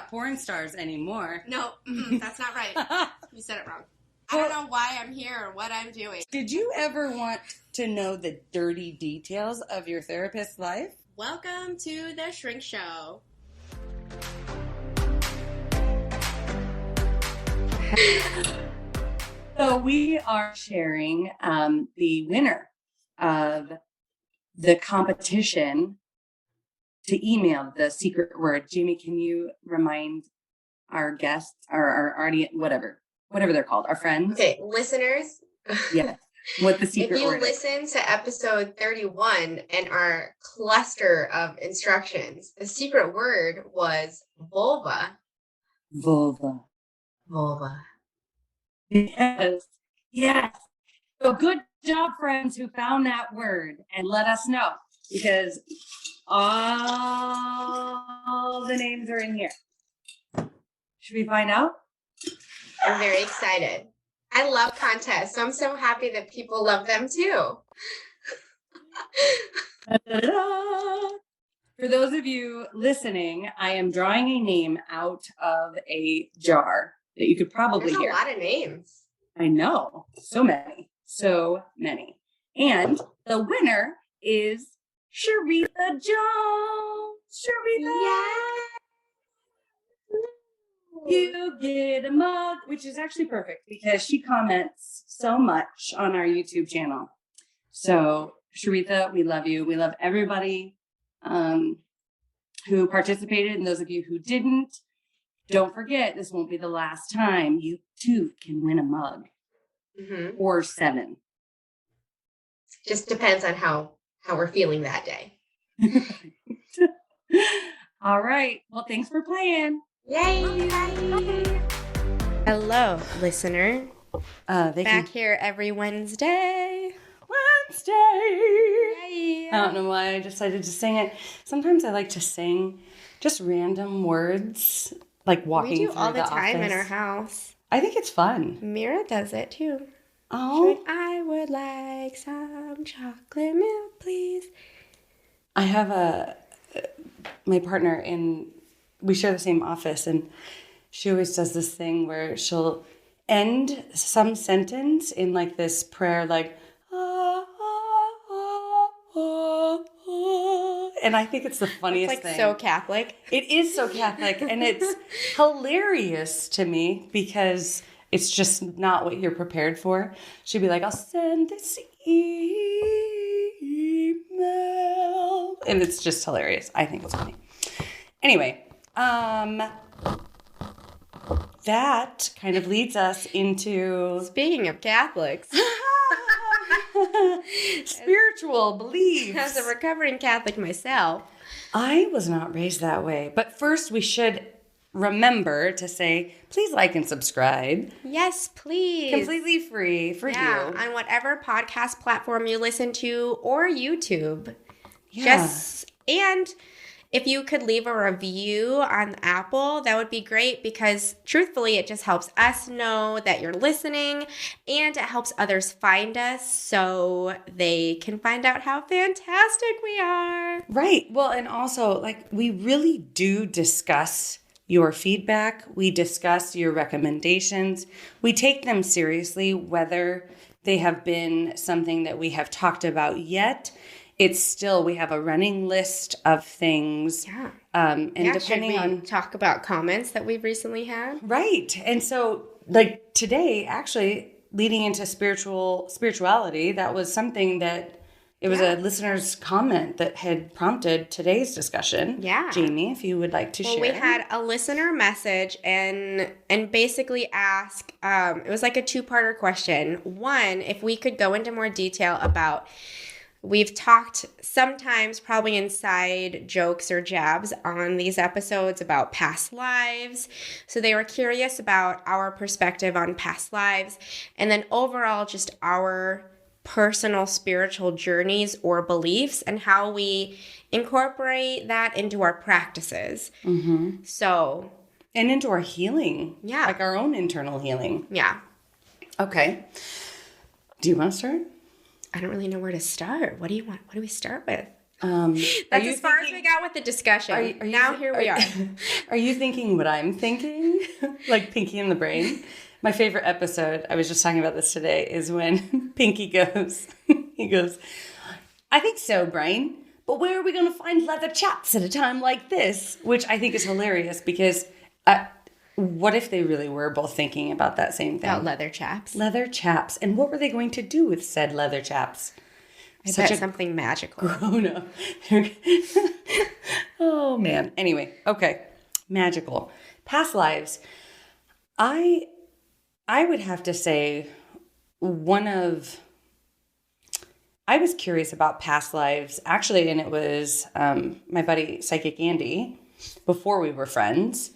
not porn stars anymore. No, that's not right. You said it wrong. I don't know why I'm here or what I'm doing. Did you ever want to know the dirty details of your therapist's life? Welcome to the Shrink Show. So we are sharing the winner of the competition to email the secret word. Jamie, can you remind our guests, our audience, whatever they're called, our friends? Okay, listeners. Yeah. What the secret word is. If you listen to episode 31 and our cluster of instructions, the secret word was vulva. Vulva. Vulva. Yes. Yes. So good job, friends who found that word, and let us know, because all the names are in here. Should we find out? I'm very excited. I love contests, so I'm so happy that people love them too. For those of you listening, I am drawing a name out of a jar that you could probably hear. There's a lot of names. I know. So many. And the winner is Sharitha Jones. Sharitha. Yeah. You get a mug, which is actually perfect because she comments so much on our YouTube channel. So, Sharitha, we love you. We love everybody who participated, and those of you who didn't. Don't forget, this won't be the last time. You too can win a mug. Mm-hmm. Or 7. Just depends on how we're feeling that day. All right. Well, thanks for playing. Yay! Hello, listener. Back here every Wednesday. Yay. I don't know why I decided to sing it. Sometimes I like to sing just random words, like walking through the office. We do all the time in our house. I think it's fun. Mira does it too. Oh. I would like some chocolate milk, please. I have my partner we share the same office, and she always does this thing where she'll end some sentence in like this prayer, like, and I think it's the funniest thing. It's like so Catholic. It is so Catholic, and it's hilarious to me because it's just not what you're prepared for. She'd be like, I'll send this email. And it's just hilarious. I think it's funny. Anyway, that kind of leads us into... Speaking of Catholics... spiritual beliefs. As a recovering Catholic myself. I was not raised that way. But first, we should remember to say, please like and subscribe. Yes, please. Completely free for you. On whatever podcast platform you listen to or YouTube. Yeah. And if you could leave a review on Apple, that would be great because truthfully, it just helps us know that you're listening and it helps others find us so they can find out how fantastic we are. Right. Well, and also, like, we really do discuss your feedback. We discuss your recommendations. We take them seriously, whether they have been something that we have talked about yet. It's still, we have a running list of things. Yeah. And depending on... talk about comments that we've recently had. Right. And so, like, today, actually, leading into spirituality, that was something that... It was a listener's comment that had prompted today's discussion. Yeah. Jamie, if you would like to share. Well, we had a listener message and basically ask, it was like a 2-parter question. One, if we could go into more detail about... We've talked sometimes, probably inside jokes or jabs on these episodes about past lives. So they were curious about our perspective on past lives and then overall just our personal spiritual journeys or beliefs and how we incorporate that into our practices. Mm-hmm. So. And into our healing. Yeah. Like our own internal healing. Yeah. Okay. Do you want to start? I don't really know where to start. What do you want? What do we start with? That's as far as we got with the discussion. Here we are. Are you thinking what I'm thinking? Like Pinky and the Brain? My favorite episode, I was just talking about this today, is when Pinky goes, he goes, I think so, Brain. But where are we going to find leather chaps at a time like this? Which I think is hilarious because what if they really were both thinking about that same thing? About leather chaps. Leather chaps. And what were they going to do with said leather chaps? I bet something magical. Grown up. Oh, man. Anyway, okay. Magical. Past lives. I would have to say I was curious about past lives, actually, and it was my buddy Psychic Andy, before we were friends.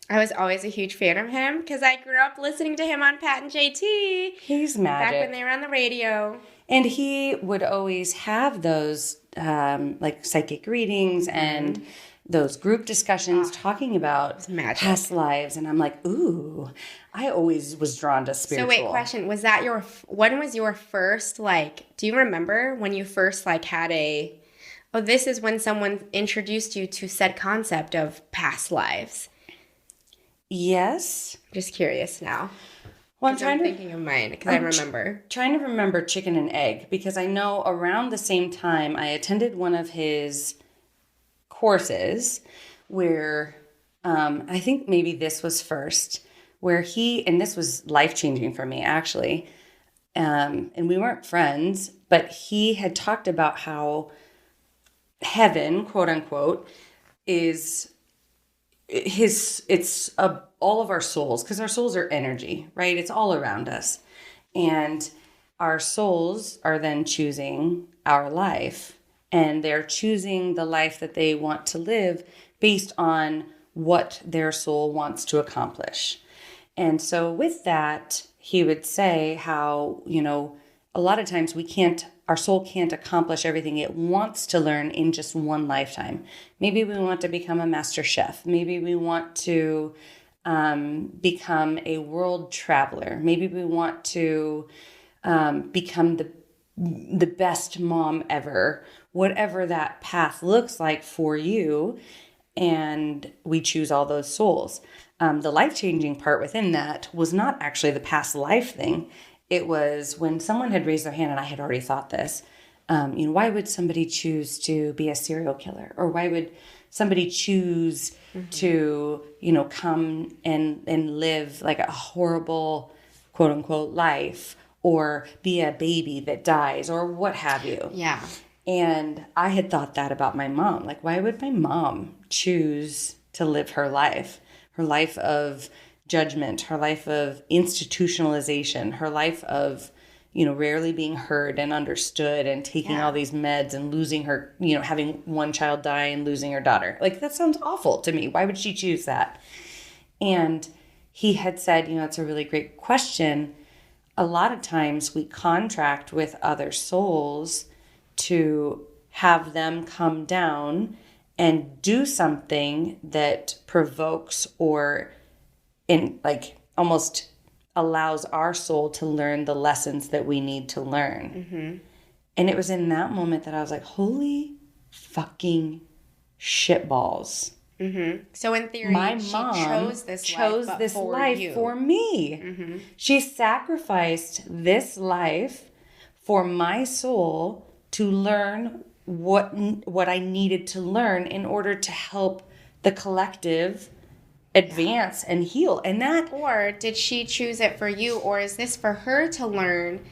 I was always a huge fan of him because I grew up listening to him on Pat and JT. He's magic. Back when they were on the radio. And he would always have those like psychic readings and those group discussions talking about past lives. And I'm like, ooh, I always was drawn to spiritual. So wait, question. Was that when was your first, do you remember when you first had this is when someone introduced you to said concept of past lives? Yes. Just curious now. Well, I'm thinking of mine because I remember. Trying to remember chicken and egg because I know around the same time I attended one of his courses where I think maybe this was first, where and this was life-changing for me actually, and we weren't friends, but he had talked about how heaven, quote unquote, is all of our souls, because our souls are energy, right? It's all around us. And our souls are then choosing our life, and they're choosing the life that they want to live based on what their soul wants to accomplish. And so with that, he would say how, a lot of times our soul can't accomplish everything it wants to learn in just one lifetime. Maybe we want to become a master chef. Maybe we want to become a world traveler. Maybe we want to become the best mom ever, whatever that path looks like for you. And we choose all those souls. The life-changing part within that was not actually the past life thing. It was when someone had raised their hand, and I had already thought this, why would somebody choose to be a serial killer? Or why would somebody choose to, come and live like a horrible, quote unquote, life, or be a baby that dies, or what have you? Yeah. And I had thought that about my mom. Like, why would my mom choose to live her life of judgment, her life of institutionalization, her life of, rarely being heard and understood and taking all these meds and losing her, having one child die and losing her daughter. Like, that sounds awful to me. Why would she choose that? And he had said, it's a really great question. A lot of times we contract with other souls to have them come down and do something that provokes or almost allows our soul to learn the lessons that we need to learn. Mm-hmm. And it was in that moment that I was like, holy fucking shitballs. Mm-hmm. So in theory, my she mom chose this life for me. Mm-hmm. She sacrificed this life for my soul to learn what I needed to learn in order to help the collective advance and heal. And that, or did she choose it for you, or is this for her to learn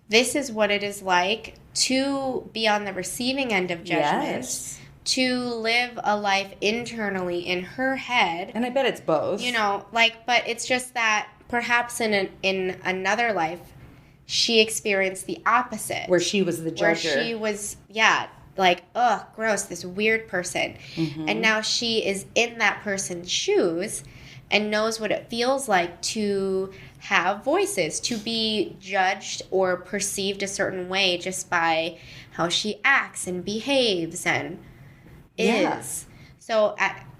this is what it is like to be on the receiving end of judgment, to live a life internally in her head? And I bet it's both. But it's just that perhaps in another life she experienced the opposite, where she was the judger, where she was gross, this weird person. Mm-hmm. And now she is in that person's shoes and knows what it feels like to have voices, to be judged or perceived a certain way just by how she acts and behaves and is. So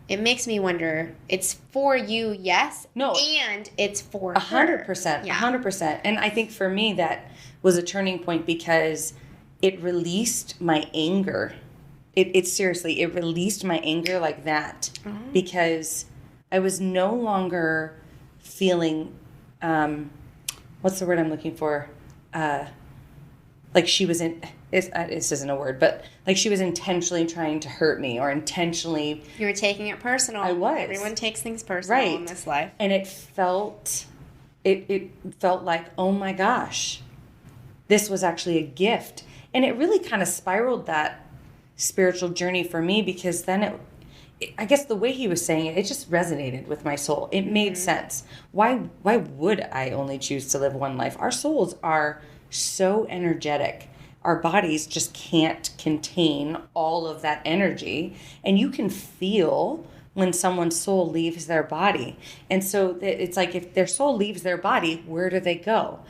it makes me wonder, it's for you, yes. No. And it's for 100%. 100%. And I think for me that was a turning point because it released my anger. it seriously, it released my anger like that because I was no longer feeling, what's the word I'm looking for? Like she was this isn't a word, but like she was intentionally trying to hurt me or intentionally. You were taking it personal. I was. Everyone takes things personal in this life. And it felt like, oh my gosh, this was actually a gift. And it really kind of spiraled that spiritual journey for me, because then I guess the way he was saying it just resonated with my soul. It made sense. Why would I only choose to live one life? Our souls are so energetic. Our bodies just can't contain all of that energy. And you can feel when someone's soul leaves their body. And so it's like, if their soul leaves their body, where do they go?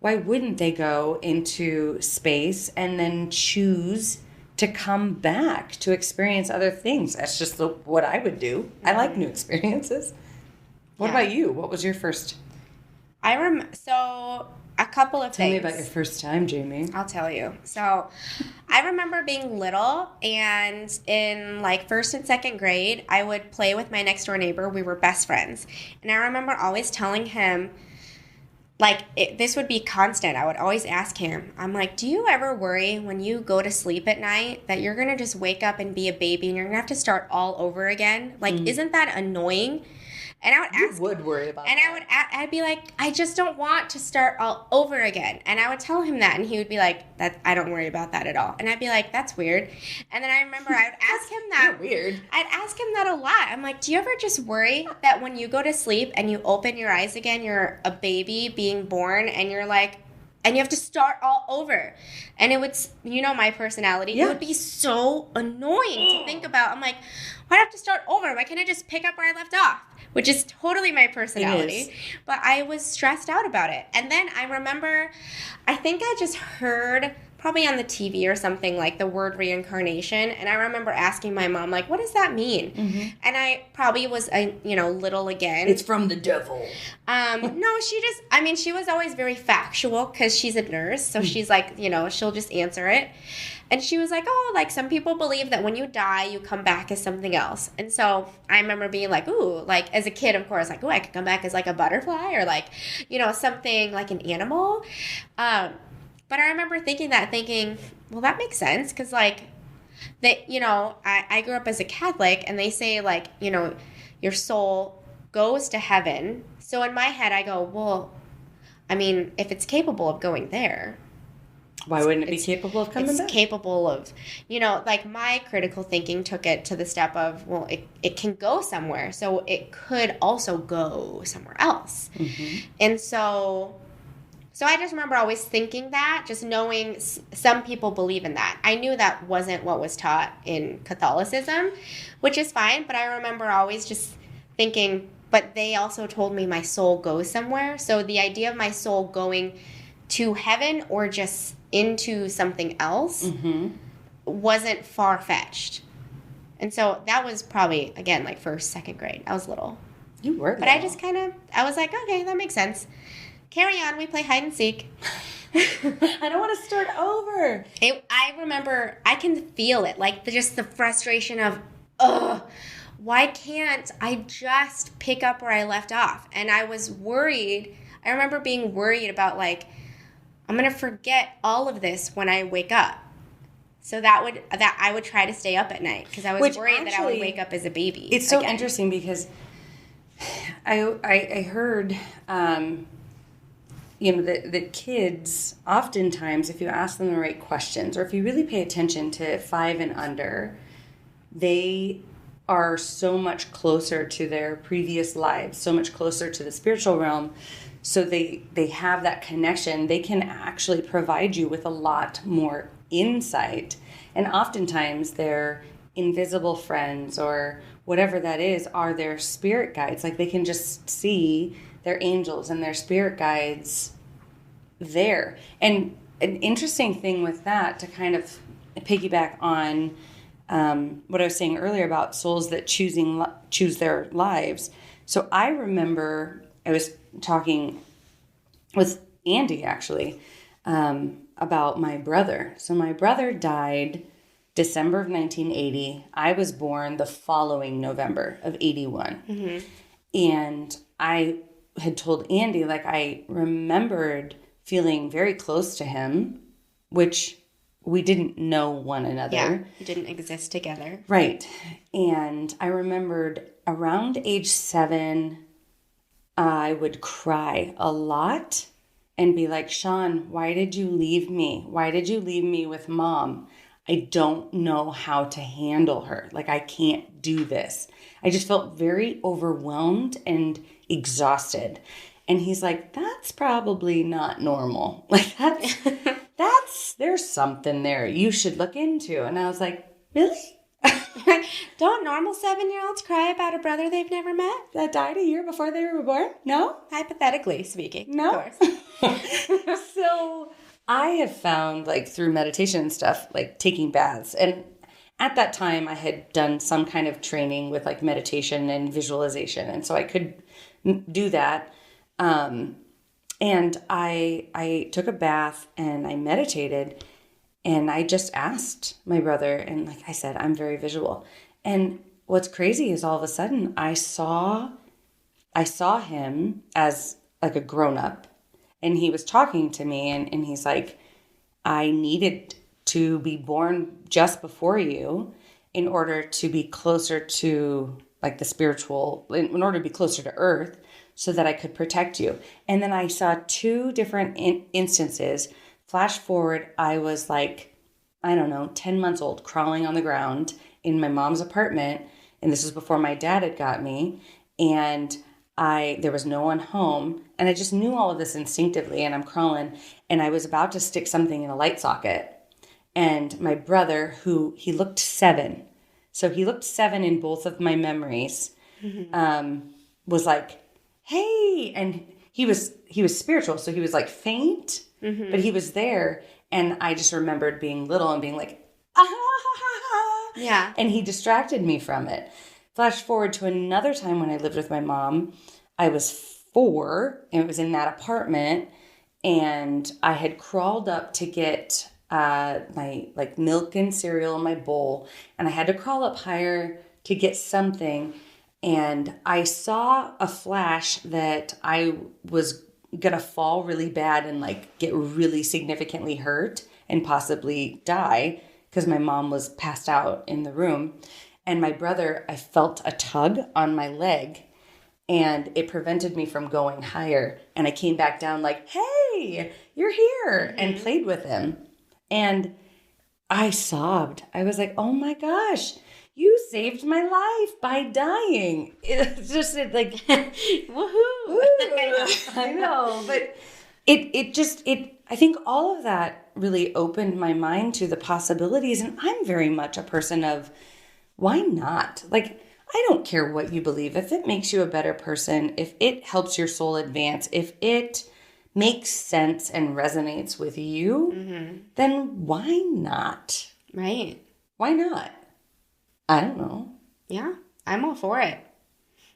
Why wouldn't they go into space and then choose to come back to experience other things? That's just what I would do. I like new experiences. What about you? What was your first? So a couple of things. Tell me about your first time, Jamie. I'll tell you. So I remember being little, and in like first and second grade, I would play with my next door neighbor. We were best friends. And I remember always telling him, like, this would be constant. I would always ask him, I'm like, do you ever worry when you go to sleep at night that you're going to just wake up and be a baby and you're going to have to start all over again? Like, isn't that annoying? And I would ask. You would worry about that. And I'd be like, I just don't want to start all over again. And I would tell him that, and he would be like, "That I don't worry about that at all." And I'd be like, "That's weird." And then I remember I would ask him that. Weird. I'd ask him that a lot. I'm like, "Do you ever just worry that when you go to sleep and you open your eyes again, you're a baby being born, and you're like, and you have to start all over?" And it would, my personality, it would be so annoying to think about. I'm like, why do I have to start over? Why can't I just pick up where I left off? Which is totally my personality. But I was stressed out about it. And then I remember, I think I just heard probably on the TV or something, like the word reincarnation. And I remember asking my mom, like, what does that mean? Mm-hmm. And I probably was, little again. It's from the devil. No, she was always very factual because she's a nurse. So she's like, she'll just answer it. And she was like, oh, like some people believe that when you die, you come back as something else. And so I remember being like, ooh, like as a kid, of course, like, ooh, I could come back as like a butterfly or like, something like an animal. But I remember thinking, well, that makes sense. Because like, I grew up as a Catholic, and they say like, your soul goes to heaven. So in my head, I go, well, I mean, if it's capable of going there, why wouldn't it be capable of coming back? It's capable of, like my critical thinking took it to the step of, well, it can go somewhere. So it could also go somewhere else. Mm-hmm. And so I just remember always thinking that, just knowing some people believe in that. I knew that wasn't what was taught in Catholicism, which is fine. But I remember always just thinking, but they also told me my soul goes somewhere. So the idea of my soul going to heaven or just into something else wasn't far-fetched. And so that was probably, again, like first, second grade. I was little. You were little. But I was like, okay, that makes sense. Carry on, we play hide and seek. I don't want to start over. I remember, I can feel it, like just the frustration of, why can't I just pick up where I left off? And I was worried. I remember being worried about like, I'm going to forget all of this when I wake up. So that I would try to stay up at night because I was worried that I would wake up as a baby. It's so interesting because I heard, that kids, oftentimes, if you ask them the right questions, or if you really pay attention to 5 and under, they are so much closer to their previous lives, so much closer to the spiritual realm. So they have that connection. They can actually provide you with a lot more insight. And oftentimes their invisible friends or whatever that is are their spirit guides. Like they can just see their angels and their spirit guides there. And an interesting thing with that, to kind of piggyback on what I was saying earlier about souls that choose their lives. So I remember I was talking with Andy actually about my brother. So my brother died December of 1980. I was born the following November of 81. Mm-hmm. And I had told Andy, like, I remembered feeling very close to him, which we didn't know one another. Yeah, you didn't exist together. Right. And I remembered around age 7, I would cry a lot and be like, Sean, why did you leave me? Why did you leave me with Mom? I don't know how to handle her. Like, I can't do this. I just felt very overwhelmed and exhausted. And he's like, that's probably not normal. Like, there's something there you should look into. And I was like, really? Don't normal 7-year-olds cry about a brother they've never met? That died a year before they were born? No? Hypothetically speaking. No. Of course. So I have found, like, through meditation and stuff, like taking baths. And at that time, I had done some kind of training with, like, meditation and visualization. And so I could do that. And I took a bath and I meditated, and I just asked my brother, and like I said, I'm very visual. And what's crazy is all of a sudden I saw him as like a grown-up, and he was talking to me, and he's like, I needed to be born just before you in order to be closer to like the spiritual, in order to be closer to earth, so that I could protect you. And then I saw 2 different instances. Flash forward, I was like, I don't know, 10 months old, crawling on the ground in my mom's apartment. And this was before my dad had got me. And there was no one home. And I just knew all of this instinctively. And I'm crawling. And I was about to stick something in a light socket. And my brother, he looked 7. So he looked 7 in both of my memories, was like, hey, and he was spiritual, so he was like faint, but he was there, and I just remembered being little and being like, ah, yeah, and he distracted me from it. Flash forward to another time when I lived with my mom. I was 4, and it was in that apartment, and I had crawled up to get my like milk and cereal in my bowl, and I had to crawl up higher to get something. And I saw a flash that I was going to fall really bad and like get really significantly hurt and possibly die because my mom was passed out in the room. And my brother, I felt a tug on my leg, and it prevented me from going higher. And I came back down like, hey, you're here, and played with him. And I sobbed. I was like, oh my gosh, you saved my life by dying. It's just like, woohoo. I know, but I think all of that really opened my mind to the possibilities. And I'm very much a person of, why not? Like, I don't care what you believe. If it makes you a better person, if it helps your soul advance, if it makes sense and resonates with you, then why not? Right. Why not? I don't know. Yeah, I'm all for it.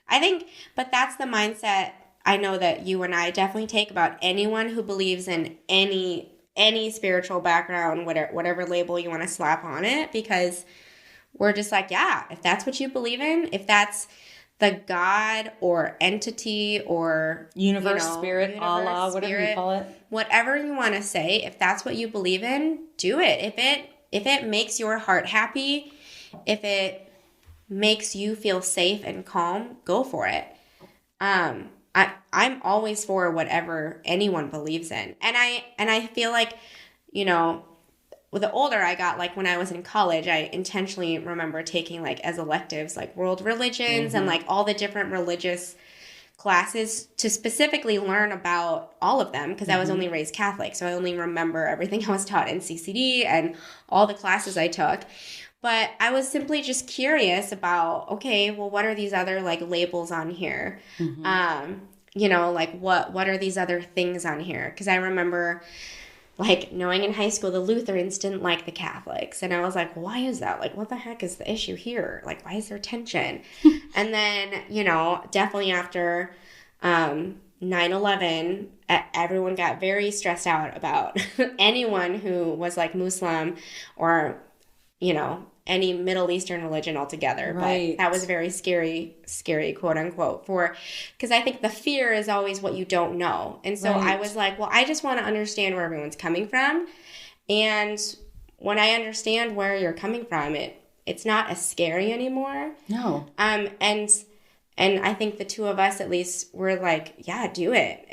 I think, but that's the mindset I know that you and I definitely take about anyone who believes in any spiritual background, whatever label you want to slap on it, because we're just like, yeah, if that's what you believe in, if that's the God or entity or universe, spirit, Allah, whatever you call it, whatever you want to say, if that's what you believe in, do it. If it makes your heart happy, if it makes you feel safe and calm, go for it. I'm always for whatever anyone believes in. And I feel like, the older I got, like when I was in college, I intentionally remember taking like as electives, like world religions and like all the different religious classes to specifically learn about all of them, because I was only raised Catholic. So I only remember everything I was taught in CCD and all the classes I took. But I was simply just curious about, okay, well, what are these other like labels on here? Like what are these other things on here? Because I remember like knowing in high school, the Lutherans didn't like the Catholics. And I was like, why is that? Like, what the heck is the issue here? Like, why is there tension? And then, definitely after 9/11, everyone got very stressed out about anyone who was like Muslim or any Middle Eastern religion altogether. Right. But that was very scary, quote unquote, because I think the fear is always what you don't know. And so I was like, well, I just want to understand where everyone's coming from. And when I understand where you're coming from, it's not as scary anymore. No. And I think the two of us, at least, were like, yeah, do it.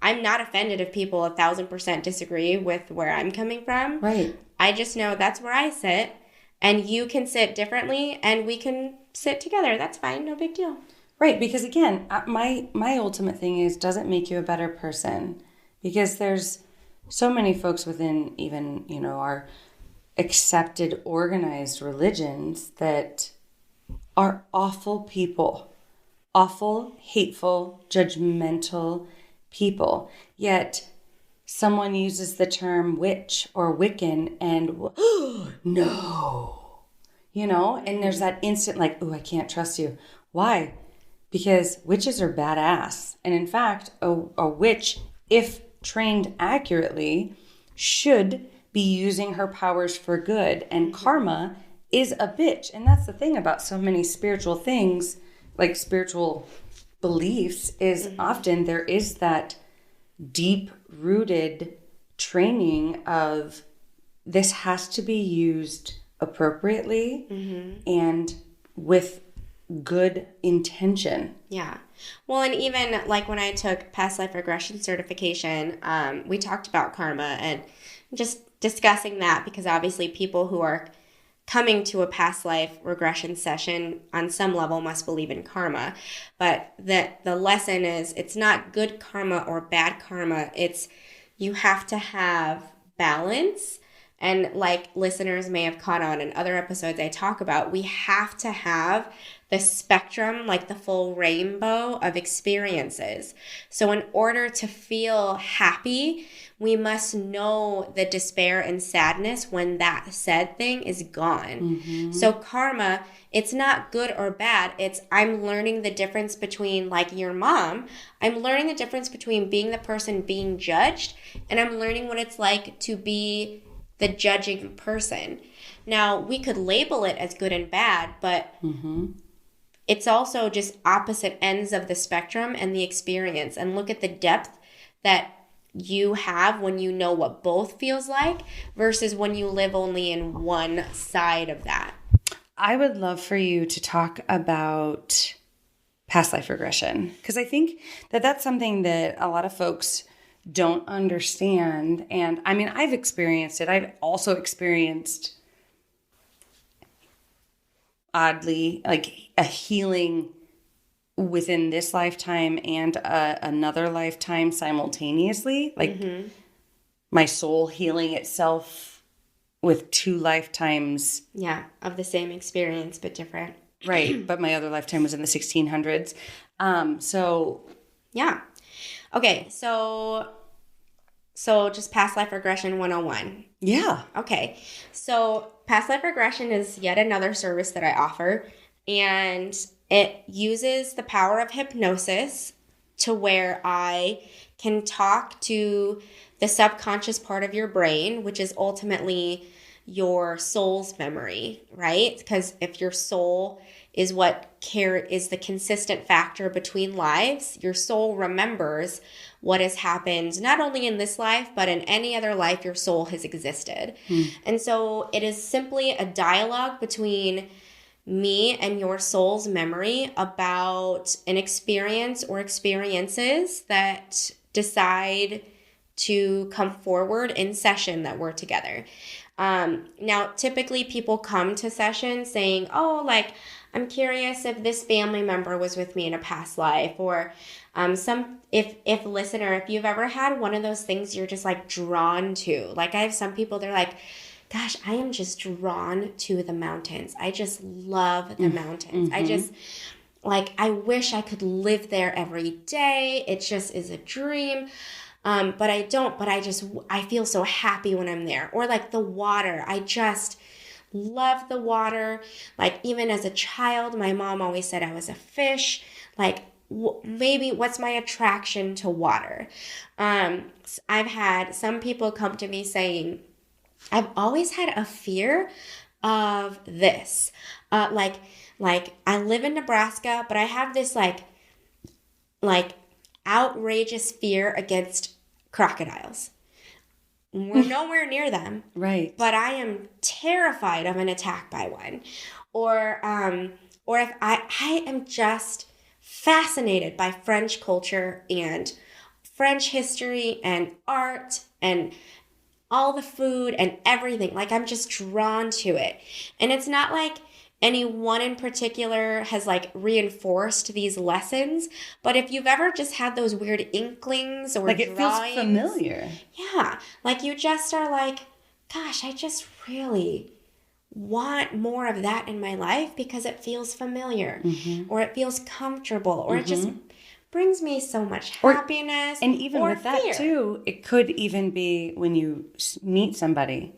I'm not offended if people 1,000% disagree with where I'm coming from. Right. I just know that's where I sit, and you can sit differently, and we can sit together. That's fine. No big deal. Right. Because again, my ultimate thing is, does it make you a better person? Because there's so many folks within even, our accepted organized religions that are awful people, awful, hateful, judgmental people. Yet someone uses the term witch or Wiccan and no, and there's that instant like, oh, I can't trust you. Why? Because witches are badass. And in fact, a witch, if trained accurately, should be using her powers for good. And karma is a bitch. And that's the thing about so many spiritual things, like spiritual beliefs, is often there is that deep-rooted training of this has to be used appropriately and with good intention. Yeah. Well, and even like when I took past life regression certification, we talked about karma and just discussing that, because obviously people who are coming to a past life regression session on some level must believe in karma. But the lesson is, it's not good karma or bad karma. It's you have to have balance. And like listeners may have caught on in other episodes I talk about, we have to have the spectrum, like the full rainbow of experiences. So in order to feel happy, we must know the despair and sadness when that sad thing is gone. So karma, it's not good or bad. It's I'm learning the difference between, like your mom, I'm learning the difference between being the person being judged, and I'm learning what it's like to be the judging person. Now, we could label it as good and bad, but it's also just opposite ends of the spectrum and the experience. And look at the depth that you have when you know what both feels like versus when you live only in one side of that. I would love for you to talk about past life regression, because I think that that's something that a lot of folks don't understand. And I mean, I've experienced it. I've also experienced, oddly, like a healing within this lifetime and another lifetime simultaneously. Like my soul healing itself with two lifetimes. Yeah, of the same experience, but different. Right. But my other lifetime was in the 1600s. Yeah. Okay, so just past life regression 101. Yeah. Okay, so past life regression is yet another service that I offer, and it uses the power of hypnosis to where I can talk to the subconscious part of your brain, which is ultimately your soul's memory, right? Because if your soul is is the consistent factor between lives, your soul remembers what has happened not only in this life, but in any other life your soul has existed. And so it is simply a dialogue between me and your soul's memory about an experience or experiences that decide to come forward in session that we're together. Now, typically people come to session saying, oh, like, I'm curious if this family member was with me in a past life, or if listener, if you've ever had one of those things you're just like drawn to. Like I have some people, they're like, gosh, I am just drawn to the mountains. I just love the mountains. I just, like, I wish I could live there every day. It just is a dream. But I don't, but I feel so happy when I'm there. Or like the water, I just love the water. Like even as a child, my mom always said I was a fish. Like maybe what's my attraction to water? I've had some people come to me saying, I've always had a fear of this. Like I live in Nebraska, but I have this like outrageous fear against crocodiles. We're nowhere near them. Right. But I am terrified of an attack by one. Or if I am just fascinated by French culture and French history and art and all the food and everything. Like, I'm just drawn to it. And it's not like anyone in particular has like reinforced these lessons, but if you've ever just had those weird inklings or like it drawings, feels familiar. Yeah, like you just are like, gosh, I just really want more of that in my life because it feels familiar, or it feels comfortable, or it just brings me so much happiness. And even with that fear. too, it could even be when you meet somebody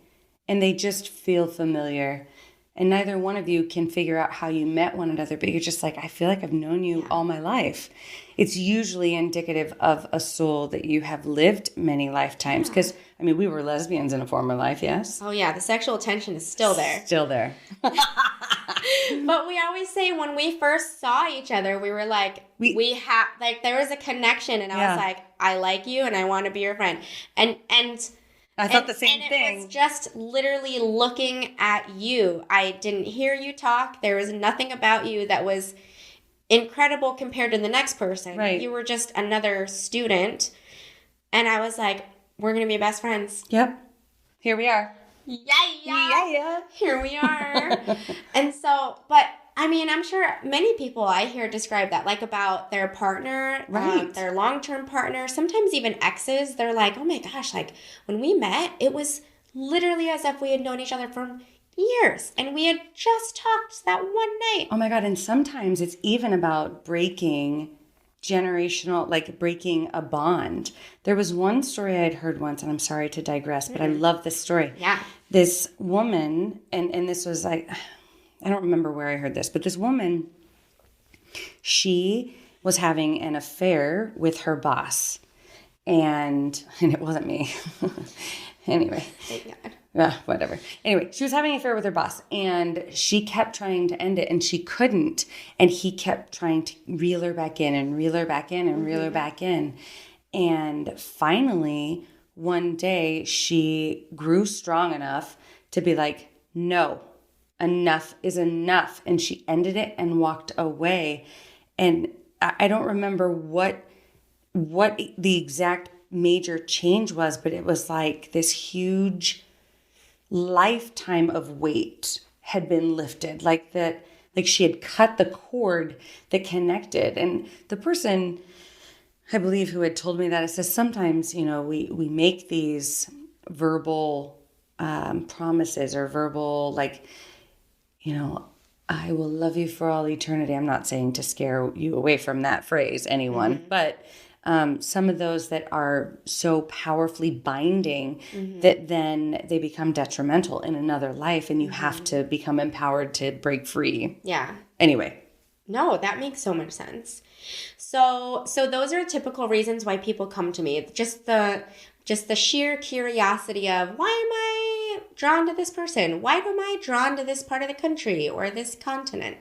and they just feel familiar and neither one of you can figure out how you met one another, but you're just like, I feel like I've known you all my life. It's usually indicative of a soul that you have lived many lifetimes. Because, I mean, we were lesbians in a former life, yes? Oh, yeah. The sexual tension is still there. Still there. But we always say when we first saw each other, we were like, we have, like, there was a connection. And I was like, I like you and I want to be your friend. And I thought the same thing. It was just literally looking at you. I didn't hear you talk. There was nothing about you that was incredible compared to the next person. Right. You were just another student. And I was like, we're going to be best friends. Yep. Here we are. Yeah. Here we are. And so, but I mean, I'm sure many people I hear describe that, like about their partner, their long-term partner, sometimes even exes. They're like, oh my gosh, like when we met, it was literally as if we had known each other for years and we had just talked that one night. Oh my God. And sometimes it's even about breaking generational, like breaking a bond. There was one story I had heard once, and I'm sorry to digress, but I love this story. Yeah. This woman, and this was like, I don't remember where I heard this, but this woman, she was having an affair with her boss. And it wasn't me. Anyway. Thank God. Whatever. Anyway, she was having an affair with her boss and she kept trying to end it and she couldn't. And he kept trying to reel her back in and reel her back in and reel her back in. And finally, one day she grew strong enough to be like, no, enough is enough. And she ended it and walked away. And I don't remember what the exact major change was, but it was like this huge lifetime of weight had been lifted, like she had cut the cord that connected. And the person, I believe, who had told me that, it says sometimes, we make these verbal promises or verbal, like, I will love you for all eternity. I'm not saying to scare you away from that phrase, anyone, but some of those that are so powerfully binding that then they become detrimental in another life and you have to become empowered to break free. Yeah. Anyway. No, that makes so much sense. So those are typical reasons why people come to me. Just the sheer curiosity of, why am I drawn to this person? Why am I drawn to this part of the country or this continent?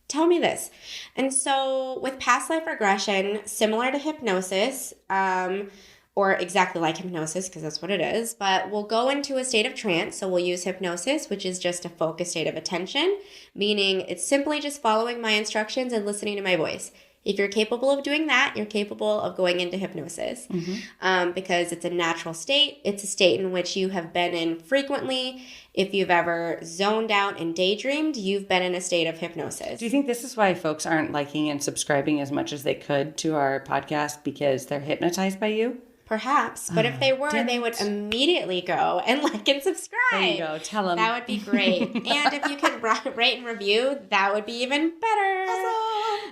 Tell me this. And so with past life regression, similar to hypnosis, or exactly like hypnosis, because that's what it is, but we'll go into a state of trance. So we'll use hypnosis, which is just a focused state of attention, meaning it's simply just following my instructions and listening to my voice. If you're capable of doing that, you're capable of going into hypnosis because it's a natural state. It's a state in which you have been in frequently. If you've ever zoned out and daydreamed, you've been in a state of hypnosis. Do you think this is why folks aren't liking and subscribing as much as they could to our podcast, because they're hypnotized by you? Perhaps. But if they were, they would immediately go and like and subscribe. There you go. Tell them. That would be great. And if you could rate and review, that would be even better.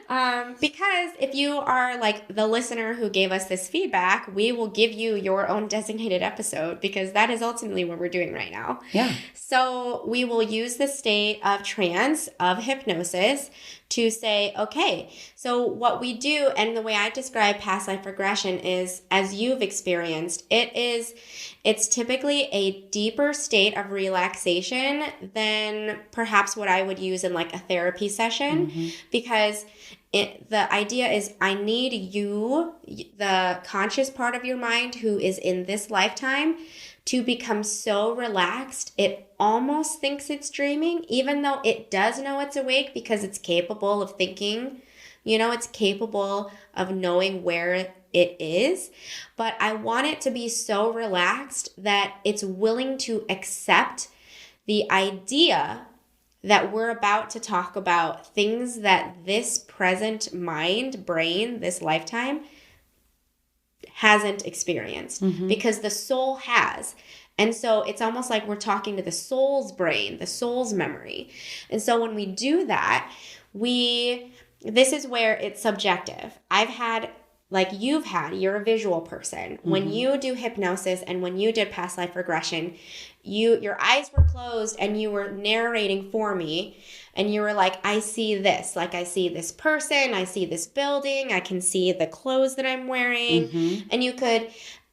Awesome. Because if you are like the listener who gave us this feedback, we will give you your own designated episode, because that is ultimately what we're doing right now. Yeah. So we will use the state of trance, of hypnosis, to say, okay, so what we do, and the way I describe past life regression is, as you've experienced, it's typically a deeper state of relaxation than perhaps what I would use in like a therapy session, because the idea is I need you, the conscious part of your mind who is in this lifetime, to become so relaxed it almost thinks it's dreaming, even though it does know it's awake because it's capable of thinking. It's capable of knowing where it is. But I want it to be so relaxed that it's willing to accept the idea that we're about to talk about things that this present mind, brain, this lifetime hasn't experienced, because the soul has. And so it's almost like we're talking to the soul's brain, the soul's memory. And so when we do that, this is where it's subjective. I've had, like you're a visual person. When you do hypnosis and when you did past life regression, your eyes were closed and you were narrating for me, and you were like, I see this. Like, I see this person, I see this building, I can see the clothes that I'm wearing.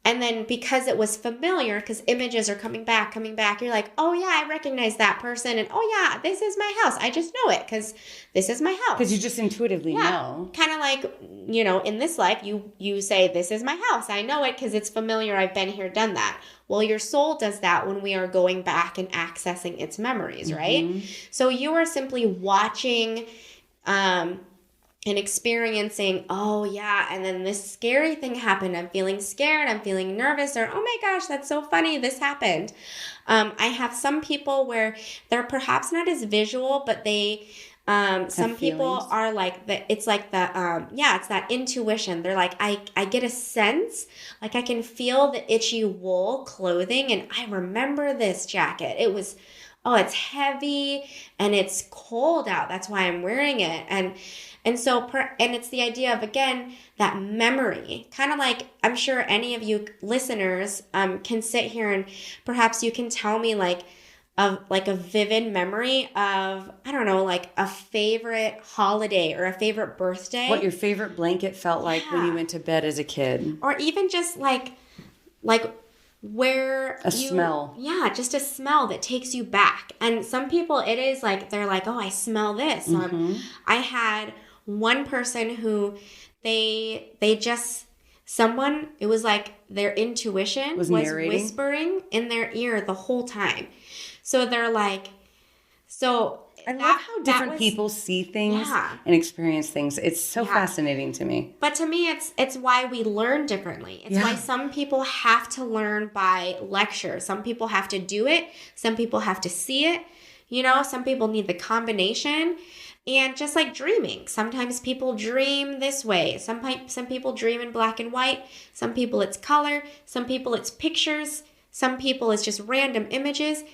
And then because it was familiar, because images are coming back, you're like, oh yeah, I recognize that person. And oh yeah, this is my house. I just know it because this is my house. Because you just intuitively know. Kind of like, in this life, you say, this is my house. I know it because it's familiar. I've been here, done that. Well, your soul does that when we are going back and accessing its memories, right? So you are simply watching and experiencing, oh yeah, and then this scary thing happened. I'm feeling scared. I'm feeling nervous. Or, oh my gosh, that's so funny. This happened. I have some people where they're perhaps not as visual, but they... some people are like it's like it's that intuition. They're like, I get a sense, like I can feel the itchy wool clothing, and I remember this jacket. It was, it's heavy and it's cold out. That's why I'm wearing it. And so it's the idea of, again, that memory, kind of like, I'm sure any of you listeners can sit here and perhaps you can tell me a vivid memory of, I don't know, like a favorite holiday or a favorite birthday. What your favorite blanket felt like when you went to bed as a kid. Or even just like where smell. Yeah, just a smell that takes you back. And some people, it is like, they're like, oh, I smell this. I had one person who it was like their intuition was whispering in their ear the whole time. So they're like, I love how different people see things and experience things. It's so fascinating to me. But to me, it's why we learn differently. It's why some people have to learn by lecture. Some people have to do it. Some people have to see it. Some people need the combination. And just like dreaming, sometimes people dream this way. Some people dream in black and white. Some people it's color. Some people it's pictures. Some people it's just random images.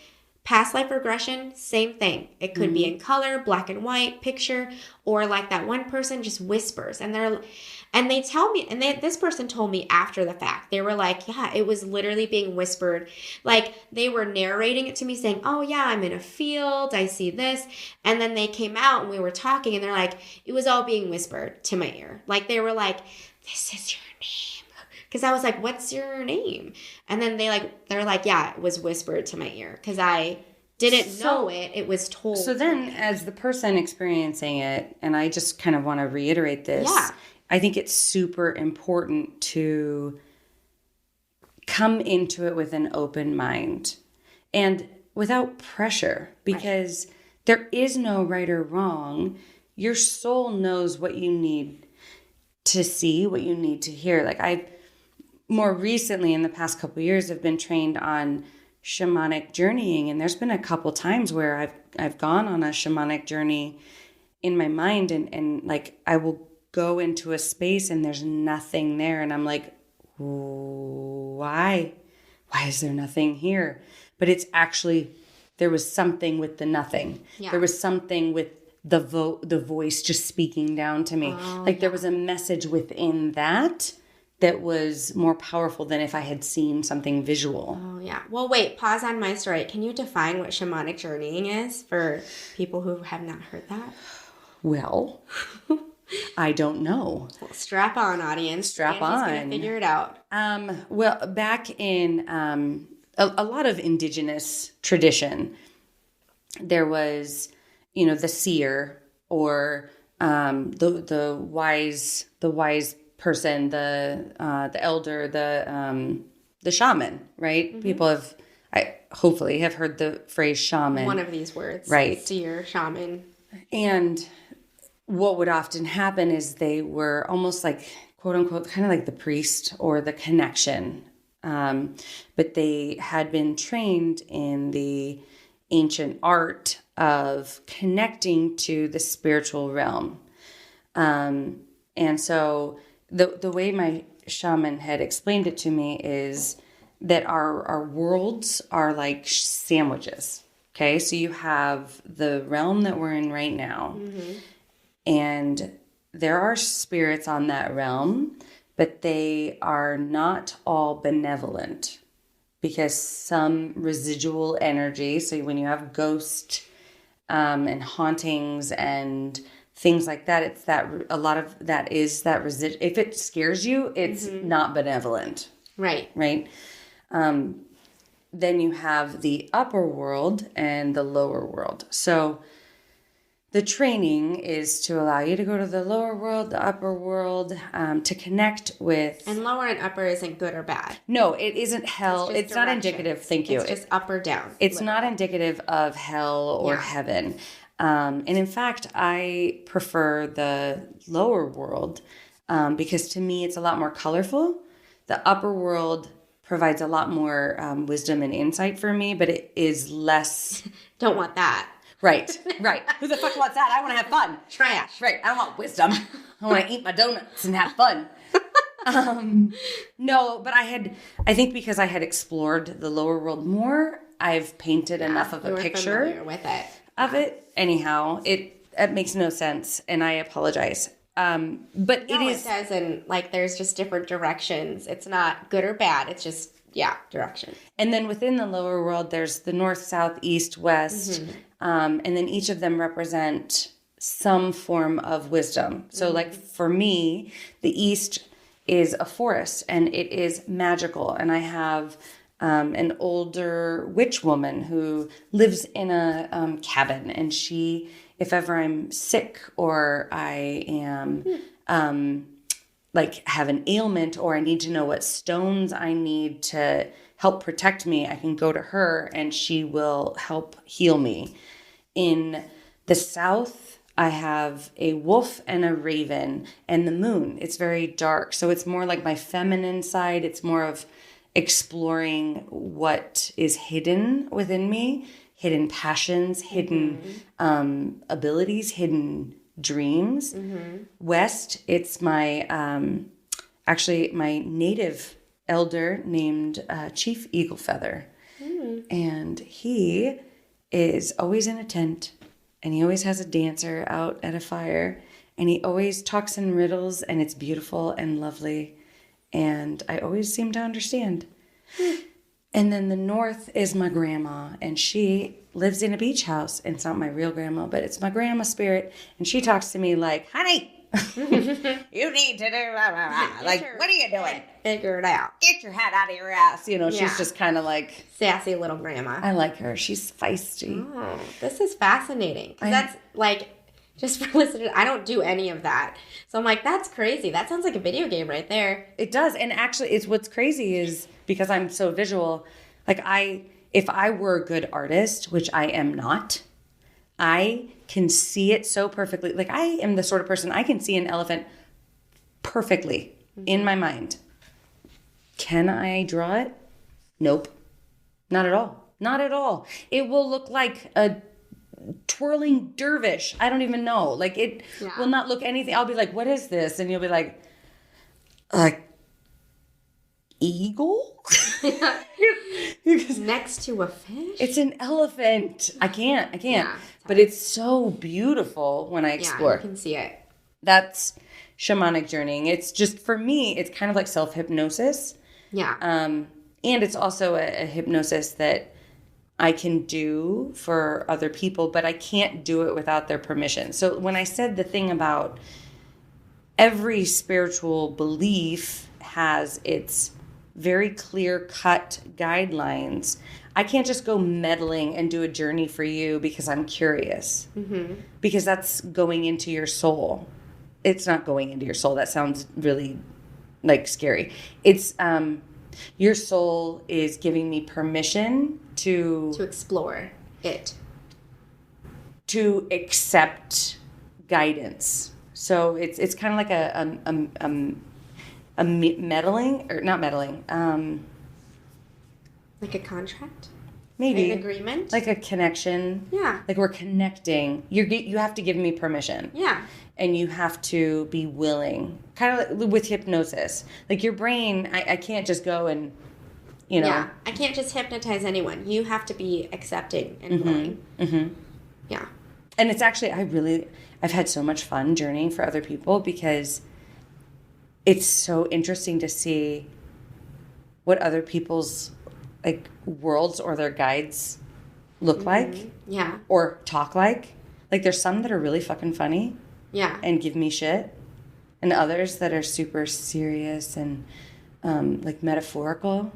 Past life regression, same thing. It could be in color, black and white, picture, or like that one person just whispers. And they tell me, and this person told me after the fact, they were like, yeah, it was literally being whispered. Like they were narrating it to me saying, oh yeah, I'm in a field, I see this. And then they came out and we were talking and they're like, it was all being whispered to my ear. Like they were like, this is your name. Because I was like, what's your name? And then they're like, yeah, it was whispered to my ear. Because I didn't know it. It was told. So then as the person experiencing it, and I just kind of want to reiterate this, I think it's super important to come into it with an open mind and without pressure, because there is no right or wrong. Your soul knows what you need to see, what you need to hear. Like I more recently in the past couple of years have been trained on shamanic journeying, and there's been a couple times where I've gone on a shamanic journey in my mind and like I will go into a space and there's nothing there, and I'm like, why is there nothing here? But it's actually, there was something with the nothing. There was something with the voice just speaking down to me. There was a message within that was more powerful than if I had seen something visual. Oh, yeah. Well, wait, pause on my story. Can you define what shamanic journeying is for people who have not heard that? Well, I don't know. Well, strap on, audience. Strap Angie's on. gonna figure it out. Well, back in a lot of indigenous tradition, there was, the seer or the wise person, the elder, the shaman, right? Mm-hmm. People hopefully have heard the phrase shaman. One of these words, right? Seer, shaman, and what would often happen is they were almost like, quote unquote, kind of like the priest or the connection. But they had been trained in the ancient art of connecting to the spiritual realm. And so the way my shaman had explained it to me is that our worlds are like sandwiches. Okay, so you have the realm that we're in right now. Mm-hmm. And there are spirits on that realm, but they are not all benevolent because some residual energy, so when you have ghosts and hauntings and things like that, it's that a lot of that is that residual. If it scares you, it's not benevolent. Right. Right. Then you have the upper world and the lower world. So the training is to allow you to go to the lower world, the upper world, to connect with... And lower and upper isn't good or bad. No, it isn't hell. It's not indicative. Thank you. It's just up or down. It's literally not indicative of hell or heaven. And in fact, I prefer the lower world because to me, it's a lot more colorful. The upper world provides a lot more wisdom and insight for me, but it is less... Don't want that. Right. Who the fuck wants that? I want to have fun. Trash. Right. I don't want wisdom. I want to eat my donuts and have fun. No, but I think because I had explored the lower world more, I've painted enough of a picture with it. of it. Anyhow, it makes no sense, and I apologize. But it doesn't. Like, there's just different directions. It's not good or bad. It's just, direction. And then within the lower world, there's the north, south, east, west. Mm-hmm. And then each of them represent some form of wisdom. So like for me, the east is a forest and it is magical. And I have an older witch woman who lives in a cabin. And she, if ever I'm sick or I am like have an ailment or I need to know what stones I need to help protect me, I can go to her and she will help heal me. In the south, I have a wolf and a raven and the moon. It's very dark. So it's more like my feminine side. It's more of exploring what is hidden within me, hidden passions, hidden abilities, hidden dreams. Mm-hmm. West, it's my, actually my native elder named Chief Eagle Feather. Mm. And he is always in a tent and he always has a dancer out at a fire and he always talks in riddles and it's beautiful and lovely and I always seem to understand. And then the north is my grandma and she lives in a beach house and it's not my real grandma, but it's my grandma spirit and she talks to me like, honey, you need to do blah, blah, blah. Like, what are you doing? Figure it out. Get your head out of your ass. She's just kind of like... Sassy little grandma. I like her. She's feisty. Oh, this is fascinating. That's like, just for listeners, I don't do any of that. So I'm like, that's crazy. That sounds like a video game right there. It does. And actually, it's what's crazy is because I'm so visual, like if I were a good artist, which I am not, I can see it so perfectly. Like I am the sort of person, I can see an elephant perfectly in my mind. Can I draw it? Nope. Not at all. Not at all. It will look like a twirling dervish. I don't even know. Like it will not look anything. I'll be like, what is this? And you'll be like, eagle? Next to a fish? It's an elephant. I can't. Yeah, but it's so beautiful when I explore. Yeah, you can see it. That's shamanic journeying. It's just, for me, it's kind of like self-hypnosis. Yeah. And it's also a hypnosis that I can do for other people, but I can't do it without their permission. So when I said the thing about every spiritual belief has its very clear-cut guidelines, I can't just go meddling and do a journey for you because I'm curious. Because that's going into your soul. It's not going into your soul. That sounds really like scary. It's your soul is giving me permission to explore it, to accept guidance. So it's kind of like a meddling, or not meddling, like a contract, maybe an agreement, like a connection. Yeah, like we're connecting. You have to give me permission. Yeah. And you have to be willing, kind of like with hypnosis. Like your brain, I can't just go and, Yeah, I can't just hypnotize anyone. You have to be accepting and willing. Yeah. And it's actually, I've had so much fun journeying for other people because it's so interesting to see what other people's like worlds or their guides look like. Yeah. Or talk like. Like there's some that are really fucking funny. Yeah. And give me shit. And others that are super serious and like metaphorical.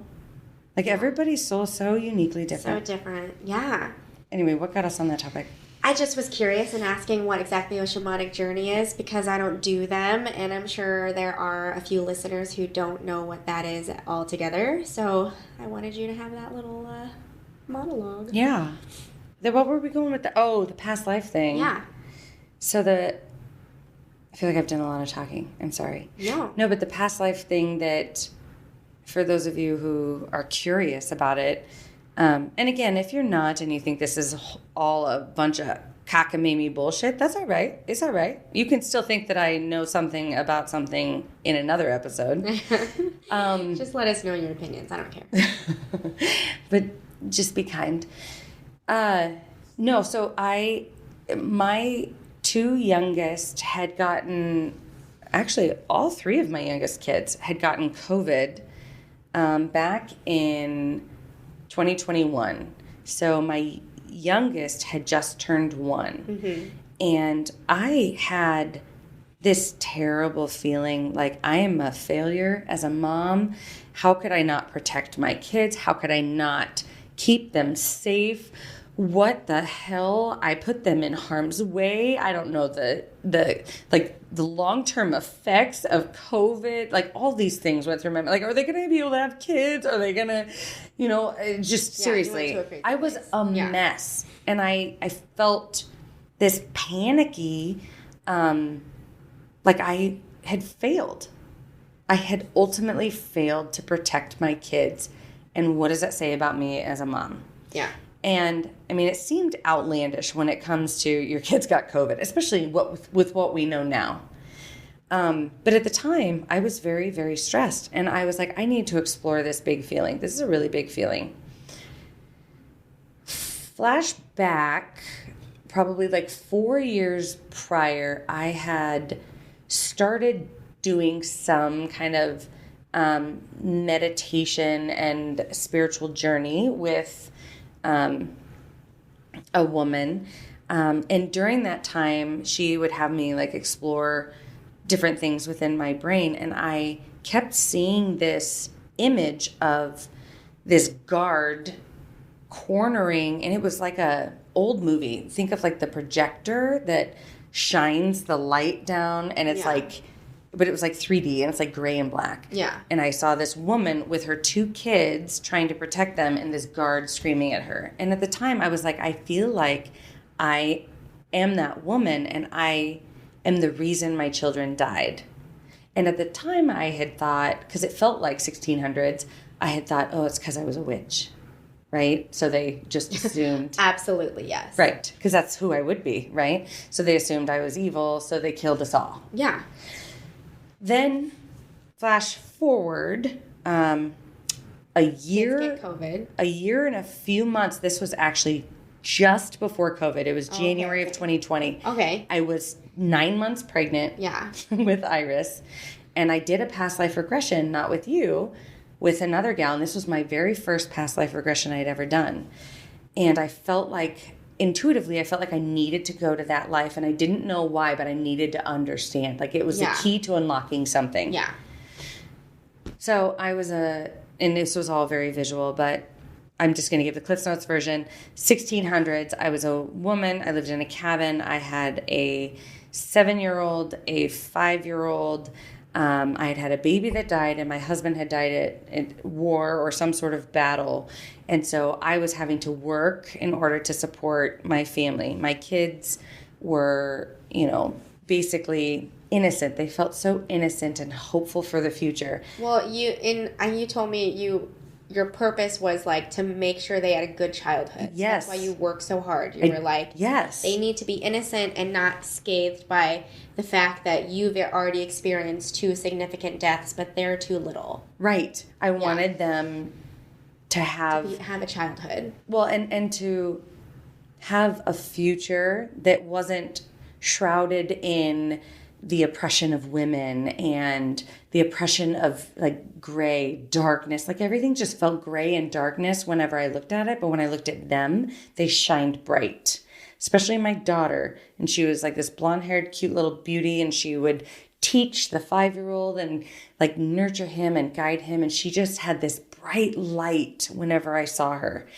Like everybody's so uniquely different. So different. Yeah. Anyway, what got us on that topic? I just was curious and asking what exactly a shamanic journey is because I don't do them, and I'm sure there are a few listeners who don't know what that is altogether. So I wanted you to have that little monologue. Yeah. What were we going with? The past life thing. Yeah. So I feel like I've done a lot of talking. I'm sorry. No, but the past life thing that, for those of you who are curious about it, and again, if you're not and you think this is all a bunch of cockamamie bullshit, that's all right. It's all right. You can still think that I know something about something in another episode. Just let us know your opinions. I don't care. But just be kind. No, so my two youngest had gotten, actually all three of my youngest kids had gotten COVID back in 2021. So my youngest had just turned 1. And I had this terrible feeling like I am a failure as a mom. How could I not protect my kids? How could I not keep them safe? What the hell? I put them in harm's way. I don't know the long-term effects of COVID, like all these things went through my mind. Like, are they going to be able to have kids? Are they going to, just seriously, I was a mess. And I felt this panicky, like I had failed. I had ultimately failed to protect my kids. And what does that say about me as a mom? Yeah. And I mean, it seemed outlandish when it comes to your kids got COVID, especially with what we know now. But at the time, I was very, very stressed. And I was like, I need to explore this big feeling. This is a really big feeling. Flashback, probably like 4 years prior, I had started doing some kind of meditation and spiritual journey with a woman. And during that time, she would have me like explore different things within my brain. And I kept seeing this image of this guard cornering, and it was like a old movie. Think of like the projector that shines the light down, and it's like, but it was like 3D, and it's like gray and black. Yeah. And I saw this woman with her 2 kids trying to protect them, and this guard screaming at her. And at the time, I was like, I feel like I am that woman, and I am the reason my children died. And at the time, I had thought, because it felt like 1600s, I had thought, oh, it's because I was a witch. Right? So they just assumed. Absolutely, yes. Right. Because that's who I would be, right? So they assumed I was evil, so they killed us all. Yeah. Then, flash forward a year. Kids get COVID. A year and a few months. This was actually just before COVID. It was January of 2020. Okay. I was 9 months pregnant. Yeah. With Iris. And I did a past life regression, not with you, with another gal, and this was my very first past life regression I'd ever done. And I felt like, intuitively, I felt like I needed to go to that life. And I didn't know why, but I needed to understand. Like it was the key to unlocking something. Yeah. So and this was all very visual, but I'm just going to give the Cliff Notes version. 1600s, I was a woman. I lived in a cabin. I had a 7-year-old, a 5-year-old. I had had a baby that died, and my husband had died at war or some sort of battle. And so I was having to work in order to support my family. My kids were, basically innocent. They felt so innocent and hopeful for the future. Well, you told me your purpose was like to make sure they had a good childhood. Yes. That's why you worked so hard. You were like, yes, they need to be innocent and not scathed by the fact that you've already experienced 2 significant deaths, but they're too little. Right. I wanted them to have a childhood. Well, and to have a future that wasn't shrouded in the oppression of women and the oppression of like gray, darkness. Like everything just felt gray and darkness whenever I looked at it. But when I looked at them, they shined bright, especially my daughter. And she was like this blonde-haired, cute little beauty. And she would teach the 5-year-old and like nurture him and guide him. And she just had this bright light whenever I saw her.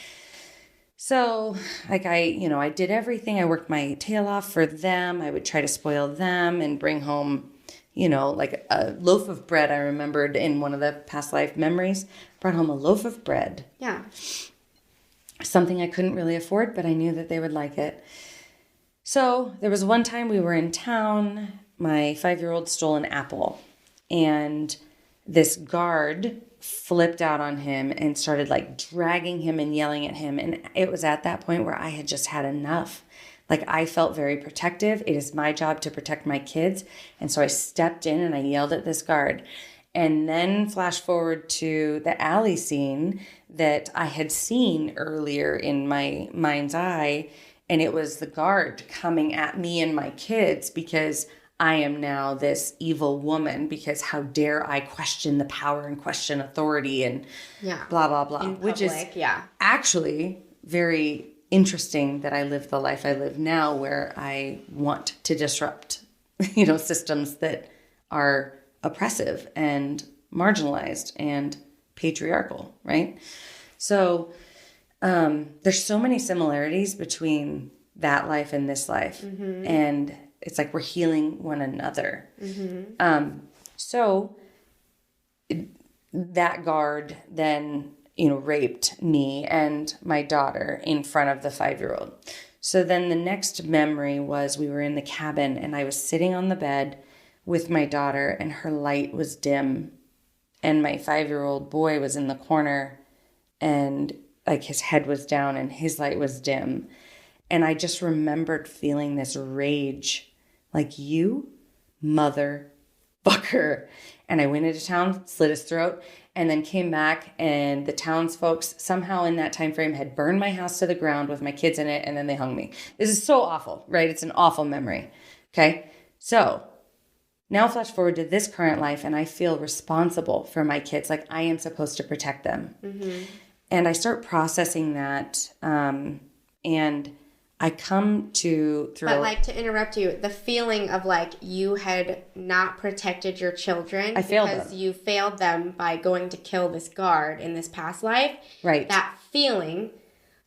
So, like, I did everything. I worked my tail off for them. I would try to spoil them and bring home, like a loaf of bread. I remembered in one of the past life memories, brought home a loaf of bread. Yeah. Something I couldn't really afford, but I knew that they would like it. So, there was one time we were in town. My 5-year-old stole an apple. And this guard flipped out on him and started like dragging him and yelling at him. And it was at that point where I had just had enough. Like I felt very protective. It is my job to protect my kids. And so I stepped in and I yelled at this guard. And then flash forward to the alley scene that I had seen earlier in my mind's eye. And it was the guard coming at me and my kids because I am now this evil woman because how dare I question the power and question authority and blah, blah, blah. In which public, is actually very interesting that I live the life I live now where I want to disrupt, systems that are oppressive and marginalized and patriarchal, right? So there's so many similarities between that life and this life. Mm-hmm. And it's like we're healing one another. Mm-hmm. So that guard then, raped me and my daughter in front of the 5-year-old. So then the next memory was we were in the cabin and I was sitting on the bed with my daughter and her light was dim. And my 5-year-old boy was in the corner and like his head was down and his light was dim. And I just remembered feeling this rage. Like, you motherfucker. And I went into town, slit his throat, and then came back, and the townsfolk somehow in that time frame had burned my house to the ground with my kids in it, and then they hung me. This is so awful, right? It's an awful memory. Okay? So, now flash forward to this current life, and I feel responsible for my kids. Like, I am supposed to protect them. Mm-hmm. And I start processing that, and I come to to interrupt you, the feeling of like you had not protected your children because you failed them by going to kill this guard in this past life. Right. That feeling,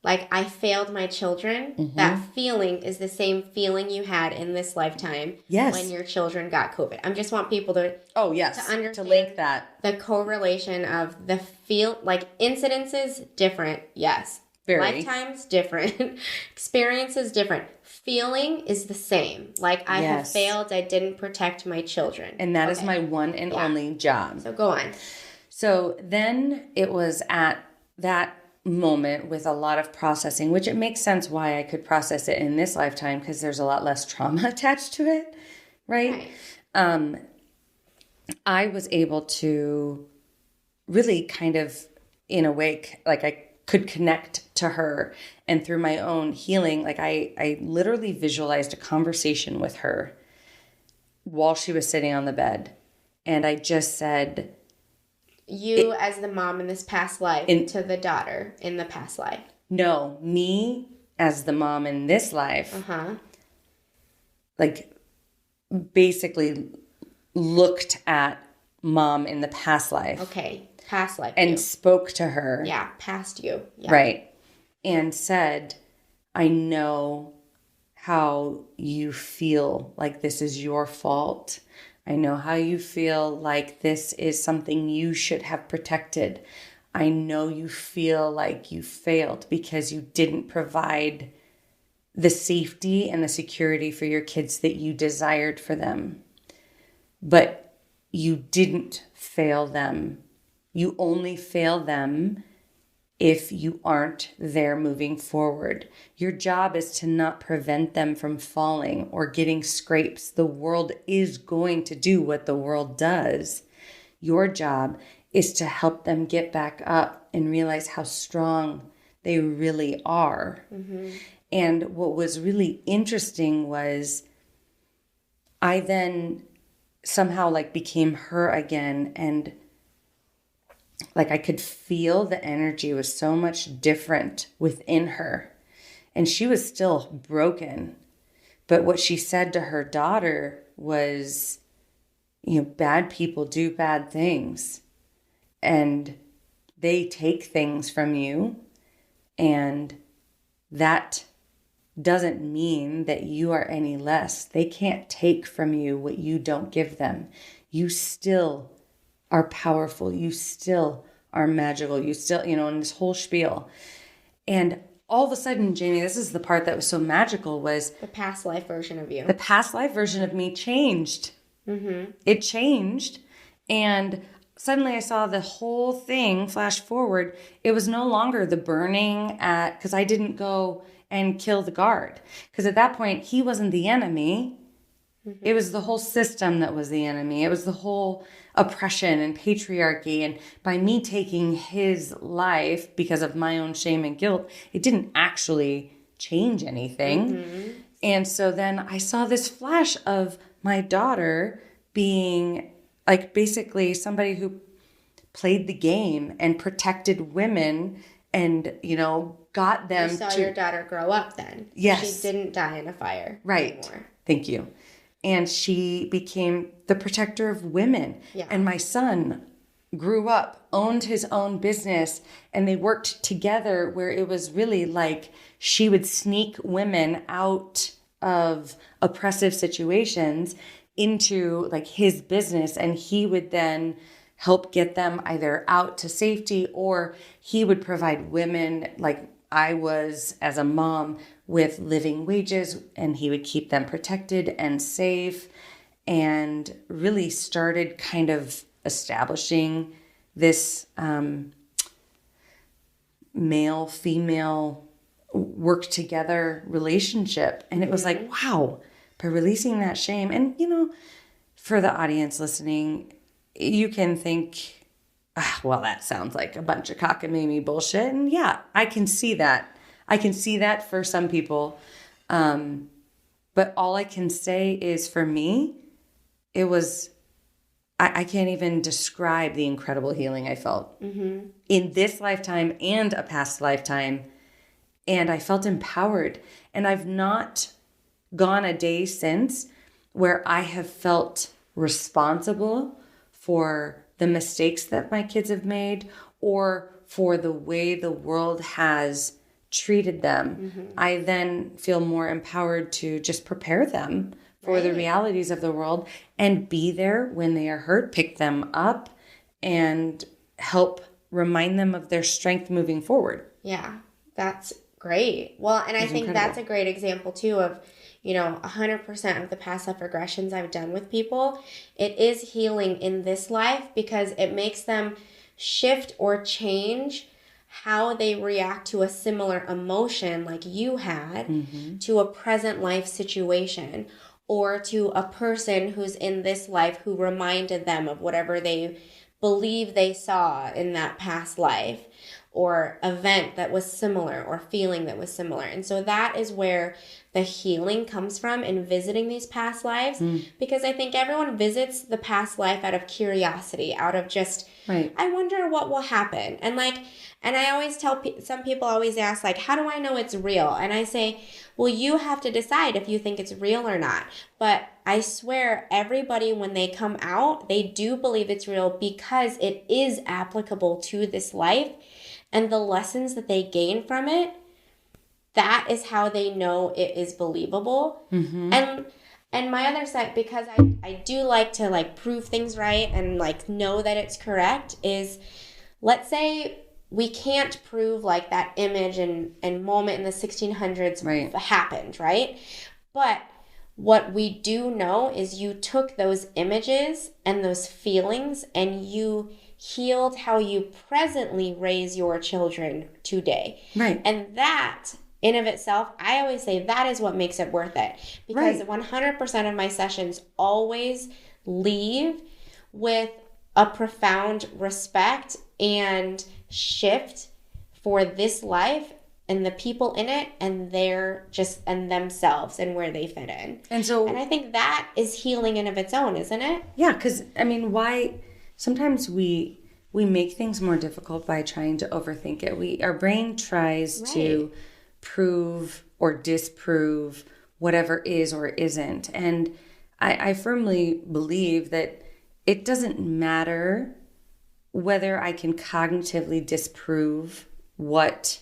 like I failed my children, mm-hmm. that feeling is the same feeling you had in this lifetime. Yes. When your children got COVID. I just want people to understand to link that. The correlation of the incidences different, yes. Very. Lifetimes different. Experiences different. Feeling is the same. Like I have failed. I didn't protect my children. And that is my one and only job. So go on. So then it was at that moment with a lot of processing, which it makes sense why I could process it in this lifetime because there's a lot less trauma attached to it. Right? I was able to really kind of, in a way, like I could connect to her. And through my own healing, like I literally visualized a conversation with her while she was sitting on the bed. And I just said... You as the mom in this past life to the daughter in the past life. No, me as the mom in this life, like basically looked at mom in the past life. Okay, past life. And spoke to her. Yeah, past you. Yeah. Right. And said, I know how you feel like this is your fault. I know how you feel like this is something you should have protected. I know you feel like you failed because you didn't provide the safety and the security for your kids that you desired for them. But you didn't fail them. You only fail them if you aren't there moving forward. Your job is to not prevent them from falling or getting scrapes. The world is going to do what the world does. Your job is to help them get back up and realize how strong they really are. And what was really interesting was I then somehow like became her again, and like I could feel the energy was so much different within her. And she was still broken. But what she said to her daughter was, you know, bad people do bad things. And they take things from you. And that doesn't mean that you are any less. They can't take from you what you don't give them. You still are powerful. You still are magical. You still, you know, in this whole spiel. And all of a sudden, Jamie, this is the part that was so magical, was the past life version of you. The past life version of me changed. It changed. And suddenly I saw the whole thing flash forward. It was no longer the burning at, because I didn't go and kill the guard. Because at that point, he wasn't the enemy. It was the whole system that was the enemy. It was the whole oppression and patriarchy. And by me taking his life because of my own shame and guilt, it didn't actually change anything. And so then I saw this flash of my daughter being like basically somebody who played the game and protected women and, you know, got them you saw your daughter grow up then. Yes. She didn't die in a fire anymore. Thank you. And she became the protector of women. Yeah. And my son grew up, owned his own business, and they worked together where it was really like she would sneak women out of oppressive situations into like his business, and he would then help get them either out to safety, or he would provide women, like I was as a mom, with living wages, and he would keep them protected and safe, and really started kind of establishing this male-female work together relationship. And it was like, wow, by releasing that shame. And, you know, for the audience listening, you can think, well, that sounds like a bunch of cockamamie bullshit. And yeah, I can see that. I can see that for some people. But all I can say is for me, it was, I can't even describe the incredible healing I felt in this lifetime and a past lifetime. And I felt empowered. And I've not gone a day since where I have felt responsible for the mistakes that my kids have made or for the way the world has treated them. I then feel more empowered to just prepare them for the realities of the world and be there when they are hurt, pick them up, and help remind them of their strength moving forward. Yeah, that's great. Well, and I think that's a great example too of, you know, 100% of the past life regressions I've done with people, it is healing in this life because it makes them shift or change how they react to a similar emotion like you had to a present life situation, or to a person who's in this life who reminded them of whatever they believe they saw in that past life, or event that was similar, or feeling that was similar. And so that is where the healing comes from in visiting these past lives, because I think everyone visits the past life out of curiosity, out of just, right. I wonder what will happen. And I always tell some people always ask, like, how do I know it's real? And I say, well, you have to decide if you think it's real or not. But I swear everybody, when they come out, they do believe it's real because it is applicable to this life, and the lessons that they gain from it, that is how they know it is believable. And my other side, because I do like to like prove things right and like know that it's correct, is let's say we can't prove like that image and moment in the 1600s happened, right? But what we do know is you took those images and those feelings and you healed how you presently raise your children today. Right. And that in of itself, I always say that is what makes it worth it. Because 100% of my sessions always leave with a profound respect and shift for this life and the people in it and and themselves and where they fit in. And I think that is healing in of its own, isn't it? Yeah, because I mean, why sometimes we make things more difficult by trying to overthink it. Our brain tries to prove or disprove whatever is or isn't. And I firmly believe that it doesn't matter whether I can cognitively disprove what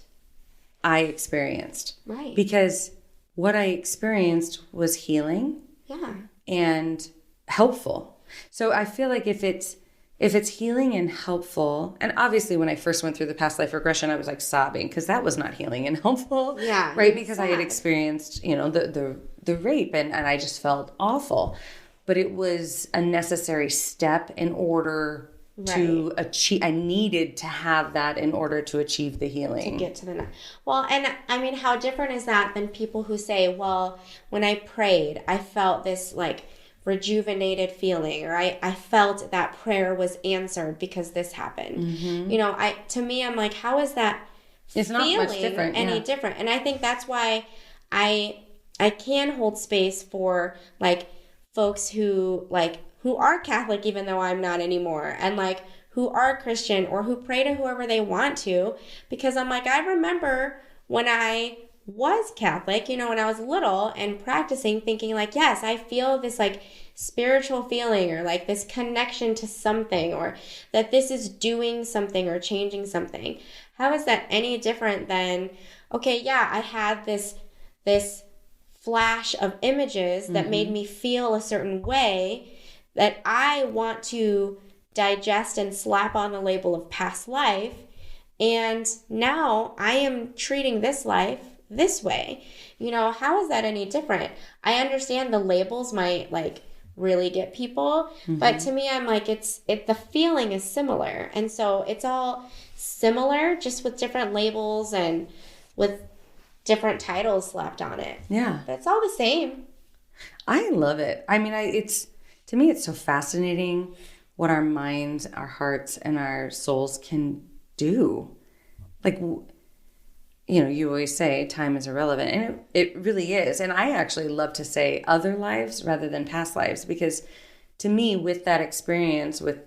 I experienced. Right. Because what I experienced was healing and helpful. So I feel like if it's healing and helpful, and obviously when I first went through the past life regression, I was like sobbing because that was not healing and helpful. Yeah. Right. Because I had experienced, the rape and I just felt awful. But it was a necessary step in order to achieve. I needed to have that in order to achieve the healing. To get to the next. Well, and I mean, how different is that than people who say, well, when I prayed, I felt this like rejuvenated feeling, or I felt that prayer was answered because this happened. To me, I'm like, how is that it's not much different, any different? And I think that's why I can hold space for like folks who are Catholic, even though I'm not anymore, and like who are Christian or who pray to whoever they want to, because I'm like, I remember when I was Catholic, when I was little and practicing, thinking like, yes, I feel this like spiritual feeling or like this connection to something, or that this is doing something or changing something. How is that any different than, okay, yeah, I had this flash of images that made me feel a certain way that I want to digest and slap on the label of past life, and now I am treating this life this way. How is that any different? I understand the labels might like really get people, but to me, I'm like, the feeling is similar, and so it's all similar, just with different labels and with different titles slapped on it. Yeah, but it's all the same. I love it. I mean, to me, it's so fascinating what our minds, our hearts, and our souls can do. Like, you always say time is irrelevant, and it really is. And I actually love to say other lives rather than past lives, because to me, with that experience with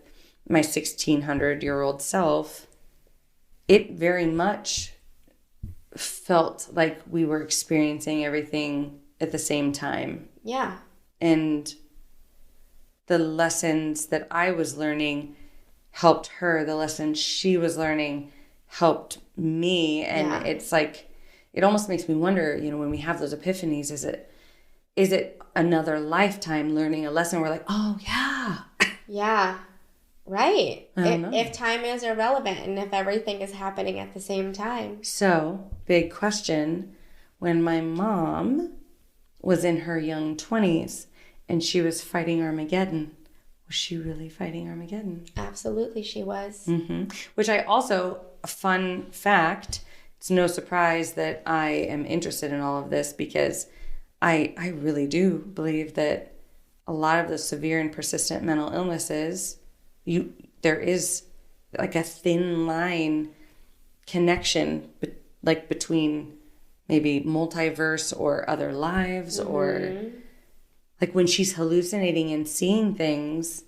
my 1600-year-old self, it very much felt like we were experiencing everything at the same time. Yeah. And the lessons that I was learning helped her. The lessons she was learning helped me. And it's like, it almost makes me wonder, when we have those epiphanies, is it another lifetime learning a lesson? We're like, oh yeah. Yeah. Right. I don't know. If time is irrelevant and if everything is happening at the same time. So, big question. When my mom was in her young 20s and she was fighting Armageddon, was she really fighting Armageddon? Absolutely, she was. Which I also, a fun fact, it's no surprise that I am interested in all of this, because I really do believe that a lot of the severe and persistent mental illnesses, there is like a thin line connection between maybe multiverse or other lives, or like when she's hallucinating and seeing things.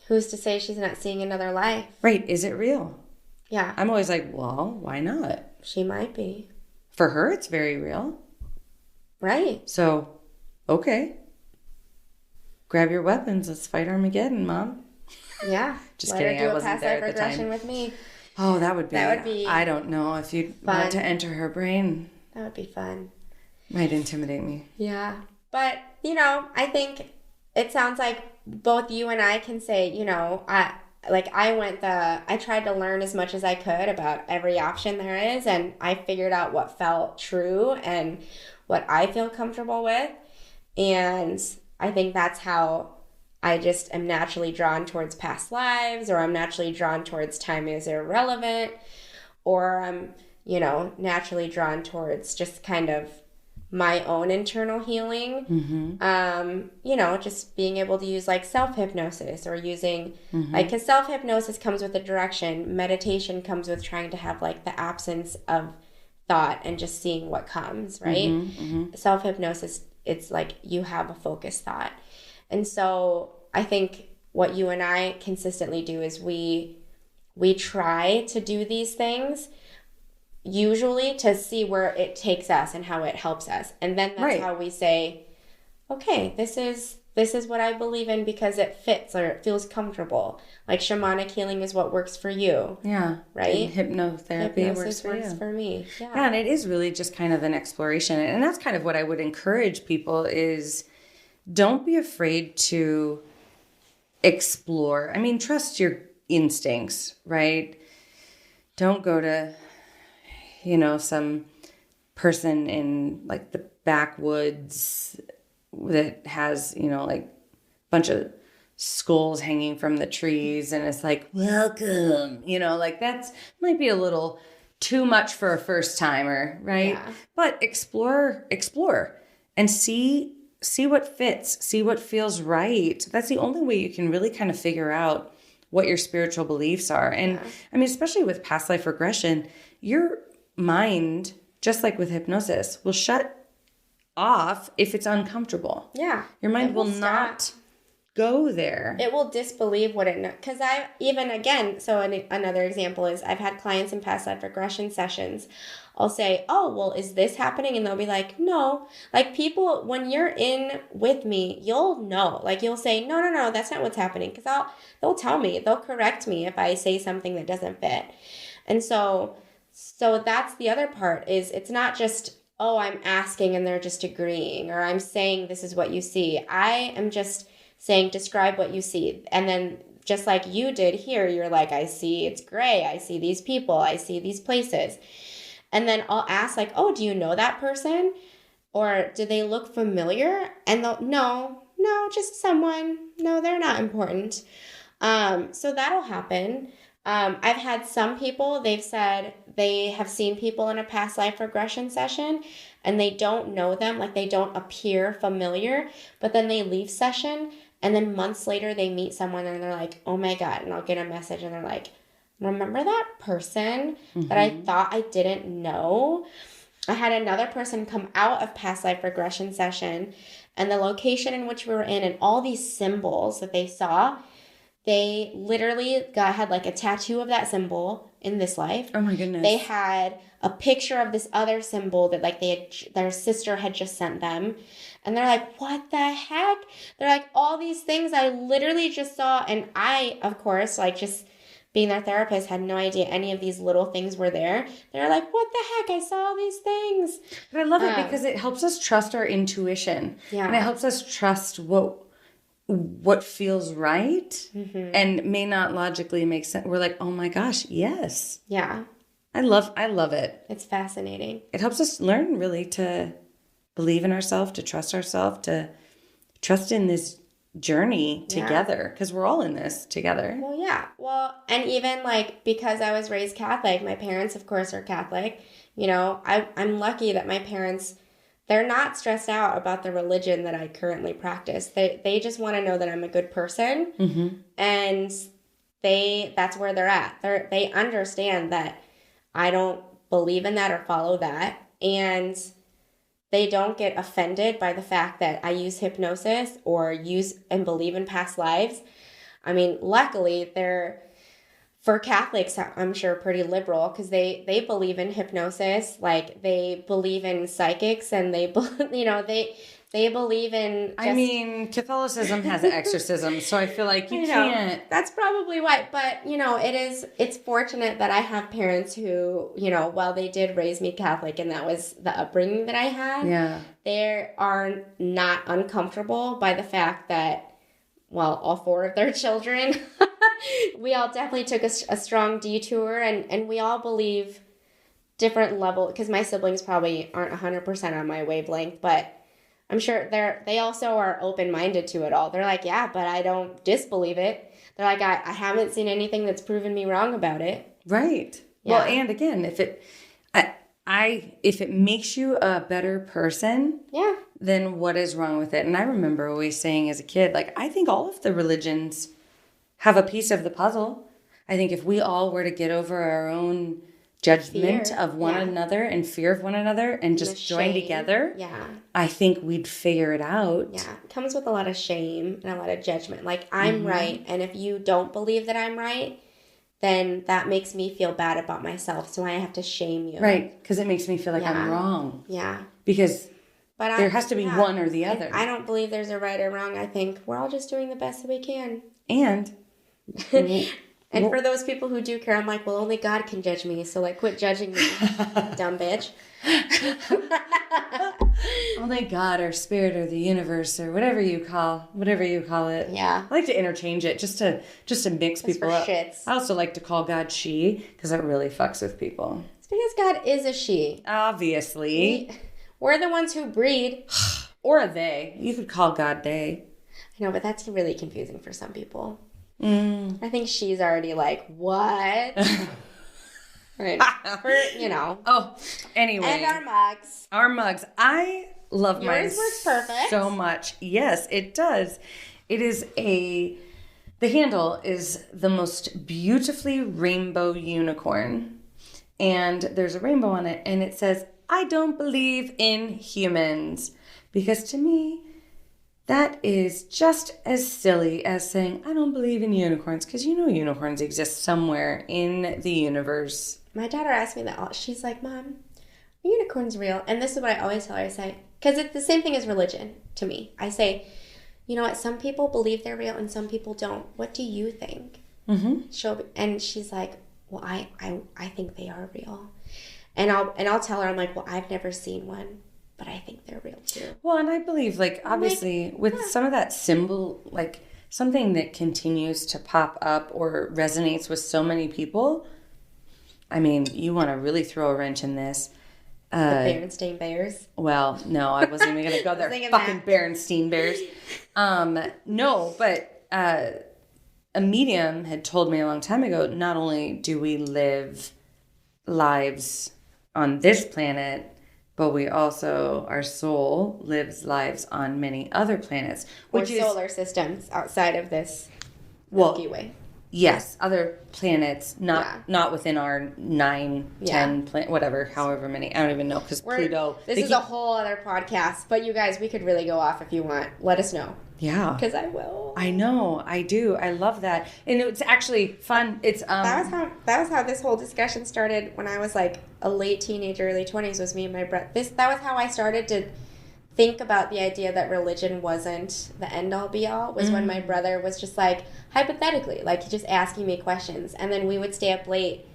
Who's to say she's not seeing another life? Right. Is it real? Yeah. I'm always like, well, why not? She might be. For her, it's very real. Right. So, okay. Grab your weapons. Let's fight Armageddon, Mom. Yeah. Just Let kidding. her do I a wasn't past there life at the time. regression with me. Oh, that would be. I don't know if you'd want to fun. enter her brain. That would be fun. Might intimidate me. Yeah. But, I think it sounds like both you and I can say, I tried to learn as much as I could about every option there is, and I figured out what felt true and what I feel comfortable with. And I think that's how I just am naturally drawn towards past lives, or I'm naturally drawn towards time is irrelevant, or I'm, naturally drawn towards just kind of my own internal healing. Just being able to use like self-hypnosis, or using because self-hypnosis comes with a direction. Meditation comes with trying to have like the absence of thought and just seeing what comes, right? Self-hypnosis, it's like you have a focused thought. And so I think what you and I consistently do is we try to do these things, usually to see where it takes us and how it helps us. And then that's how we say, okay, this is what I believe in because it fits or it feels comfortable. Like shamanic healing is what works for you. Yeah. Right? And hypnotherapy works for me. Yeah, and it is really just kind of an exploration. And that's kind of what I would encourage people is don't be afraid to explore. I mean, trust your instincts, right? Don't go to some person in like the backwoods that has, like a bunch of skulls hanging from the trees and it's like, welcome, like that's might be a little too much for a first timer, right? Yeah. But explore and see what fits, see what feels right. That's the only way you can really kind of figure out what your spiritual beliefs are. And I mean, especially with past life regression, your mind, just like with hypnosis, will shut off if it's uncomfortable. Yeah. Your mind will not go there. It will disbelieve what it knows. Because another example is I've had clients in past life regression sessions. I'll say, oh, well, is this happening? And they'll be like, no. Like people, when you're in with me, you'll know. Like you'll say, no, that's not what's happening. Because they'll tell me, they'll correct me if I say something that doesn't fit. And so that's the other part is it's not just, oh, I'm asking and they're just agreeing, or I'm saying this is what you see. I am just saying, describe what you see. And then just like you did here, you're like, I see it's gray. I see these people. I see these places. And then I'll ask like, oh, do you know that person? Or do they look familiar? And they'll, no, just someone. No, they're not important. So that'll happen. I've had some people, they've said they have seen people in a past life regression session and they don't know them, like they don't appear familiar, but then they leave session and then months later they meet someone and they're like, oh my God, and I'll get a message and they're like, remember that person that I thought I didn't know? I had another person come out of past life regression session and the location in which we were in and all these symbols that they saw, they literally had like a tattoo of that symbol in this life. Oh my goodness. They had a picture of this other symbol that like their sister had just sent them. And they're like, what the heck? They're like, all these things I literally just saw. And I, of course, like just being their therapist, had no idea any of these little things were there. They're like, what the heck? I saw all these things. But I love it because it helps us trust our intuition. Yeah. And it helps us trust what feels right and may not logically make sense. We're like, oh my gosh, yes. Yeah. I love it. It's fascinating. It helps us learn really to believe in ourselves, to trust in this journey together, because we're all in this together. Well, yeah. Well, and even like because I was raised Catholic, my parents, of course, are Catholic. I'm lucky that my parents, they're not stressed out about the religion that I currently practice. They just want to know that I'm a good person. And that's where they're at. They understand that I don't believe in that or follow that. and they don't get offended by the fact that I use hypnosis or use and believe in past lives. I mean, luckily, for Catholics, I'm sure pretty liberal, because they believe in hypnosis. Like, they believe in psychics, and they believe in I mean, Catholicism has exorcism, so I feel like you can't. That's probably why. But, it's fortunate that I have parents who, while they did raise me Catholic and that was the upbringing that I had, they are not uncomfortable by the fact that, well, all 4 of their children, we all definitely took a strong detour, and we all believe different level, because my siblings probably aren't 100% on my wavelength, but I'm sure they also are open-minded to it all. They're like, yeah, but I don't disbelieve it. They're like, I haven't seen anything that's proven me wrong about it. Right. Yeah. Well, and again, if it makes you a better person, then what is wrong with it? And I remember always saying as a kid, like, I think all of the religions have a piece of the puzzle. I think if we all were to get over our own judgment of one another and fear of one another and just join together, I think we'd figure it out. Yeah, it comes with a lot of shame and a lot of judgment. Like, I'm right, and if you don't believe that I'm right, then that makes me feel bad about myself, so I have to shame you. Right, because it makes me feel like I'm wrong. Yeah. Because there has to be one or the other. I don't believe there's a right or wrong. I think we're all just doing the best that we can. And for those people who do care, I'm like, well, only God can judge me, so, like, quit judging me, dumb bitch. Only God or spirit or the universe or whatever you call it. Yeah. I like to interchange it just to mix people up. Shits. I also like to call God she, because that really fucks with people. It's because God is a she. Obviously. We're the ones who breed. Or a they. You could call God they. I know, but that's really confusing for some people. I think she's already like, what? Right. Oh, anyway. And our mugs. Our mugs. I love mine. Yours works perfect. So much. Yes, it does. It is the handle is the most beautifully rainbow unicorn. And there's a rainbow on it. And it says, I don't believe in humans. Because to me, that is just as silly as saying, I don't believe in unicorns, because unicorns exist somewhere in the universe. My daughter asked me that. She's like, Mom, are unicorns real? And this is what I always tell her. I say, because it's the same thing as religion to me. I say, you know what? Some people believe they're real and some people don't. What do you think? And she's like, well, I think they are real. And I'll tell her, I'm like, well, I've never seen one, but I think they're real too. Well, and I believe, like, obviously, with some of that symbol, like, something that continues to pop up or resonates with so many people, I mean, you want to really throw a wrench in this. The Berenstain Bears? Well, no, I wasn't even going to go there. Fucking Berenstain Bears. No, but a medium had told me a long time ago, not only do we live lives on this planet, but we also, our soul lives lives on many other planets. Which is solar systems outside of this Milky Way. Yes, other planets, not within our 9, 10, whatever, however many. I don't even know, because Pluto. This is a whole other podcast, but you guys, we could really go off if you want. Let us know. Yeah. Because I will. I know, I do. I love that. And it's actually fun. It's That was how this whole discussion started when I was like a late teenager, early 20s, was me and my brother. That was how I started to think about the idea that religion wasn't the end-all be-all, was when my brother was just like, hypothetically, like just asking me questions. And then we would stay up late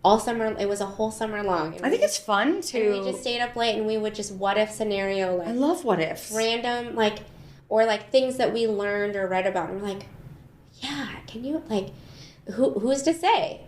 all summer. It was a whole summer long. I think it's fun to... And we just stayed up late and we would just what-if scenario. Like, I love what-ifs. Random, like, or like things that we learned or read about. And we're like, yeah, can you, like, who's to say?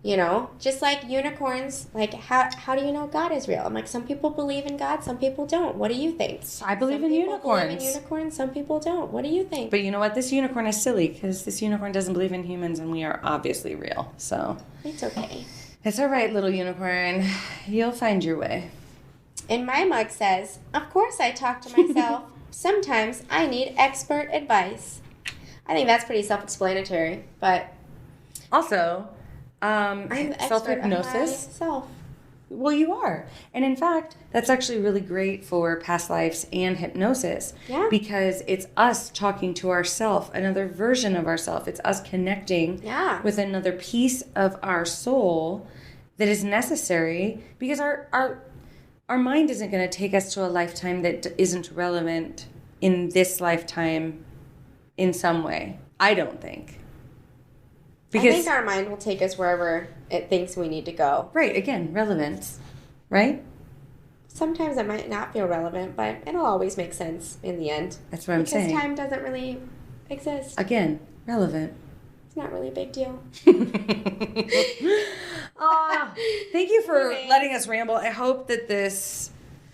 You know, just like unicorns, like how do you know God is real? I'm like, some people believe in God, some people don't. What do you think? I believe in unicorns. Believe in unicorns, some people don't. What do you think? But you know what? This unicorn is silly because this unicorn doesn't believe in humans and we are obviously real. So it's okay. It's all right, little unicorn. You'll find your way. And my mug says, of course I talk to myself. Sometimes I need expert advice. I think that's pretty self-explanatory, but also... I'm the expert of self-hypnosis. myself. Well, you are. And in fact, that's actually really great for past lives and hypnosis. Yeah. Because it's us talking to ourselves, another version of ourselves. It's us connecting with another piece of our soul that is necessary, because our mind isn't going to take us to a lifetime that isn't relevant in this lifetime in some way. I don't think. Because I think our mind will take us wherever it thinks we need to go. Right. Again, relevance. Right? Sometimes it might not feel relevant, but it'll always make sense in the end. That's what I'm saying. Because time doesn't really exist. Again, relevant. It's not really a big deal. Thank you for letting us ramble. I hope this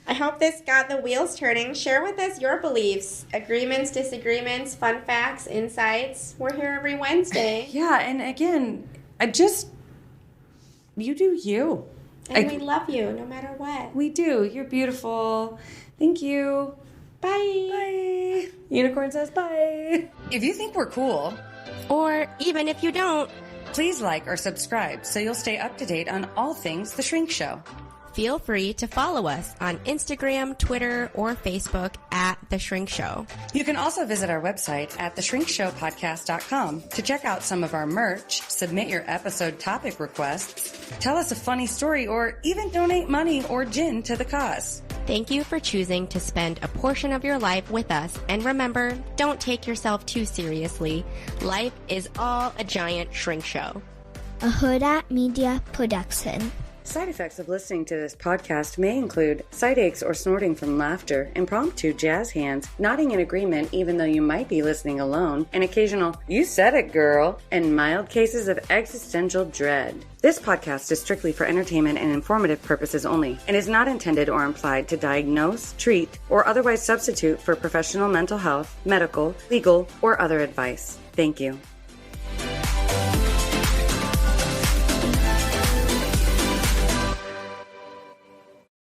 got the wheels turning. Share with us your beliefs, agreements, disagreements, fun facts, insights. We're here every Wednesday. Yeah, and again, you do you. And we love you no matter what. We do. You're beautiful. Thank you. Bye. Bye. Unicorn says bye. If you think we're cool, or even if you don't, please like or subscribe so you'll stay up to date on all things The Shrink Show. Feel free to follow us on Instagram, Twitter, or Facebook at The Shrink Show. You can also visit our website at theshrinkshowpodcast.com to check out some of our merch, submit your episode topic requests, tell us a funny story, or even donate money or gin to the cause. Thank you for choosing to spend a portion of your life with us. And remember, don't take yourself too seriously. Life is all a giant shrink show. A Huda Media Production. Side effects of listening to this podcast may include side aches or snorting from laughter, impromptu jazz hands, nodding in agreement even though you might be listening alone, an occasional "you said it, girl," and mild cases of existential dread. This podcast is strictly for entertainment and informative purposes only, and is not intended or implied to diagnose, treat, or otherwise substitute for professional mental health, medical, legal, or other advice. Thank you.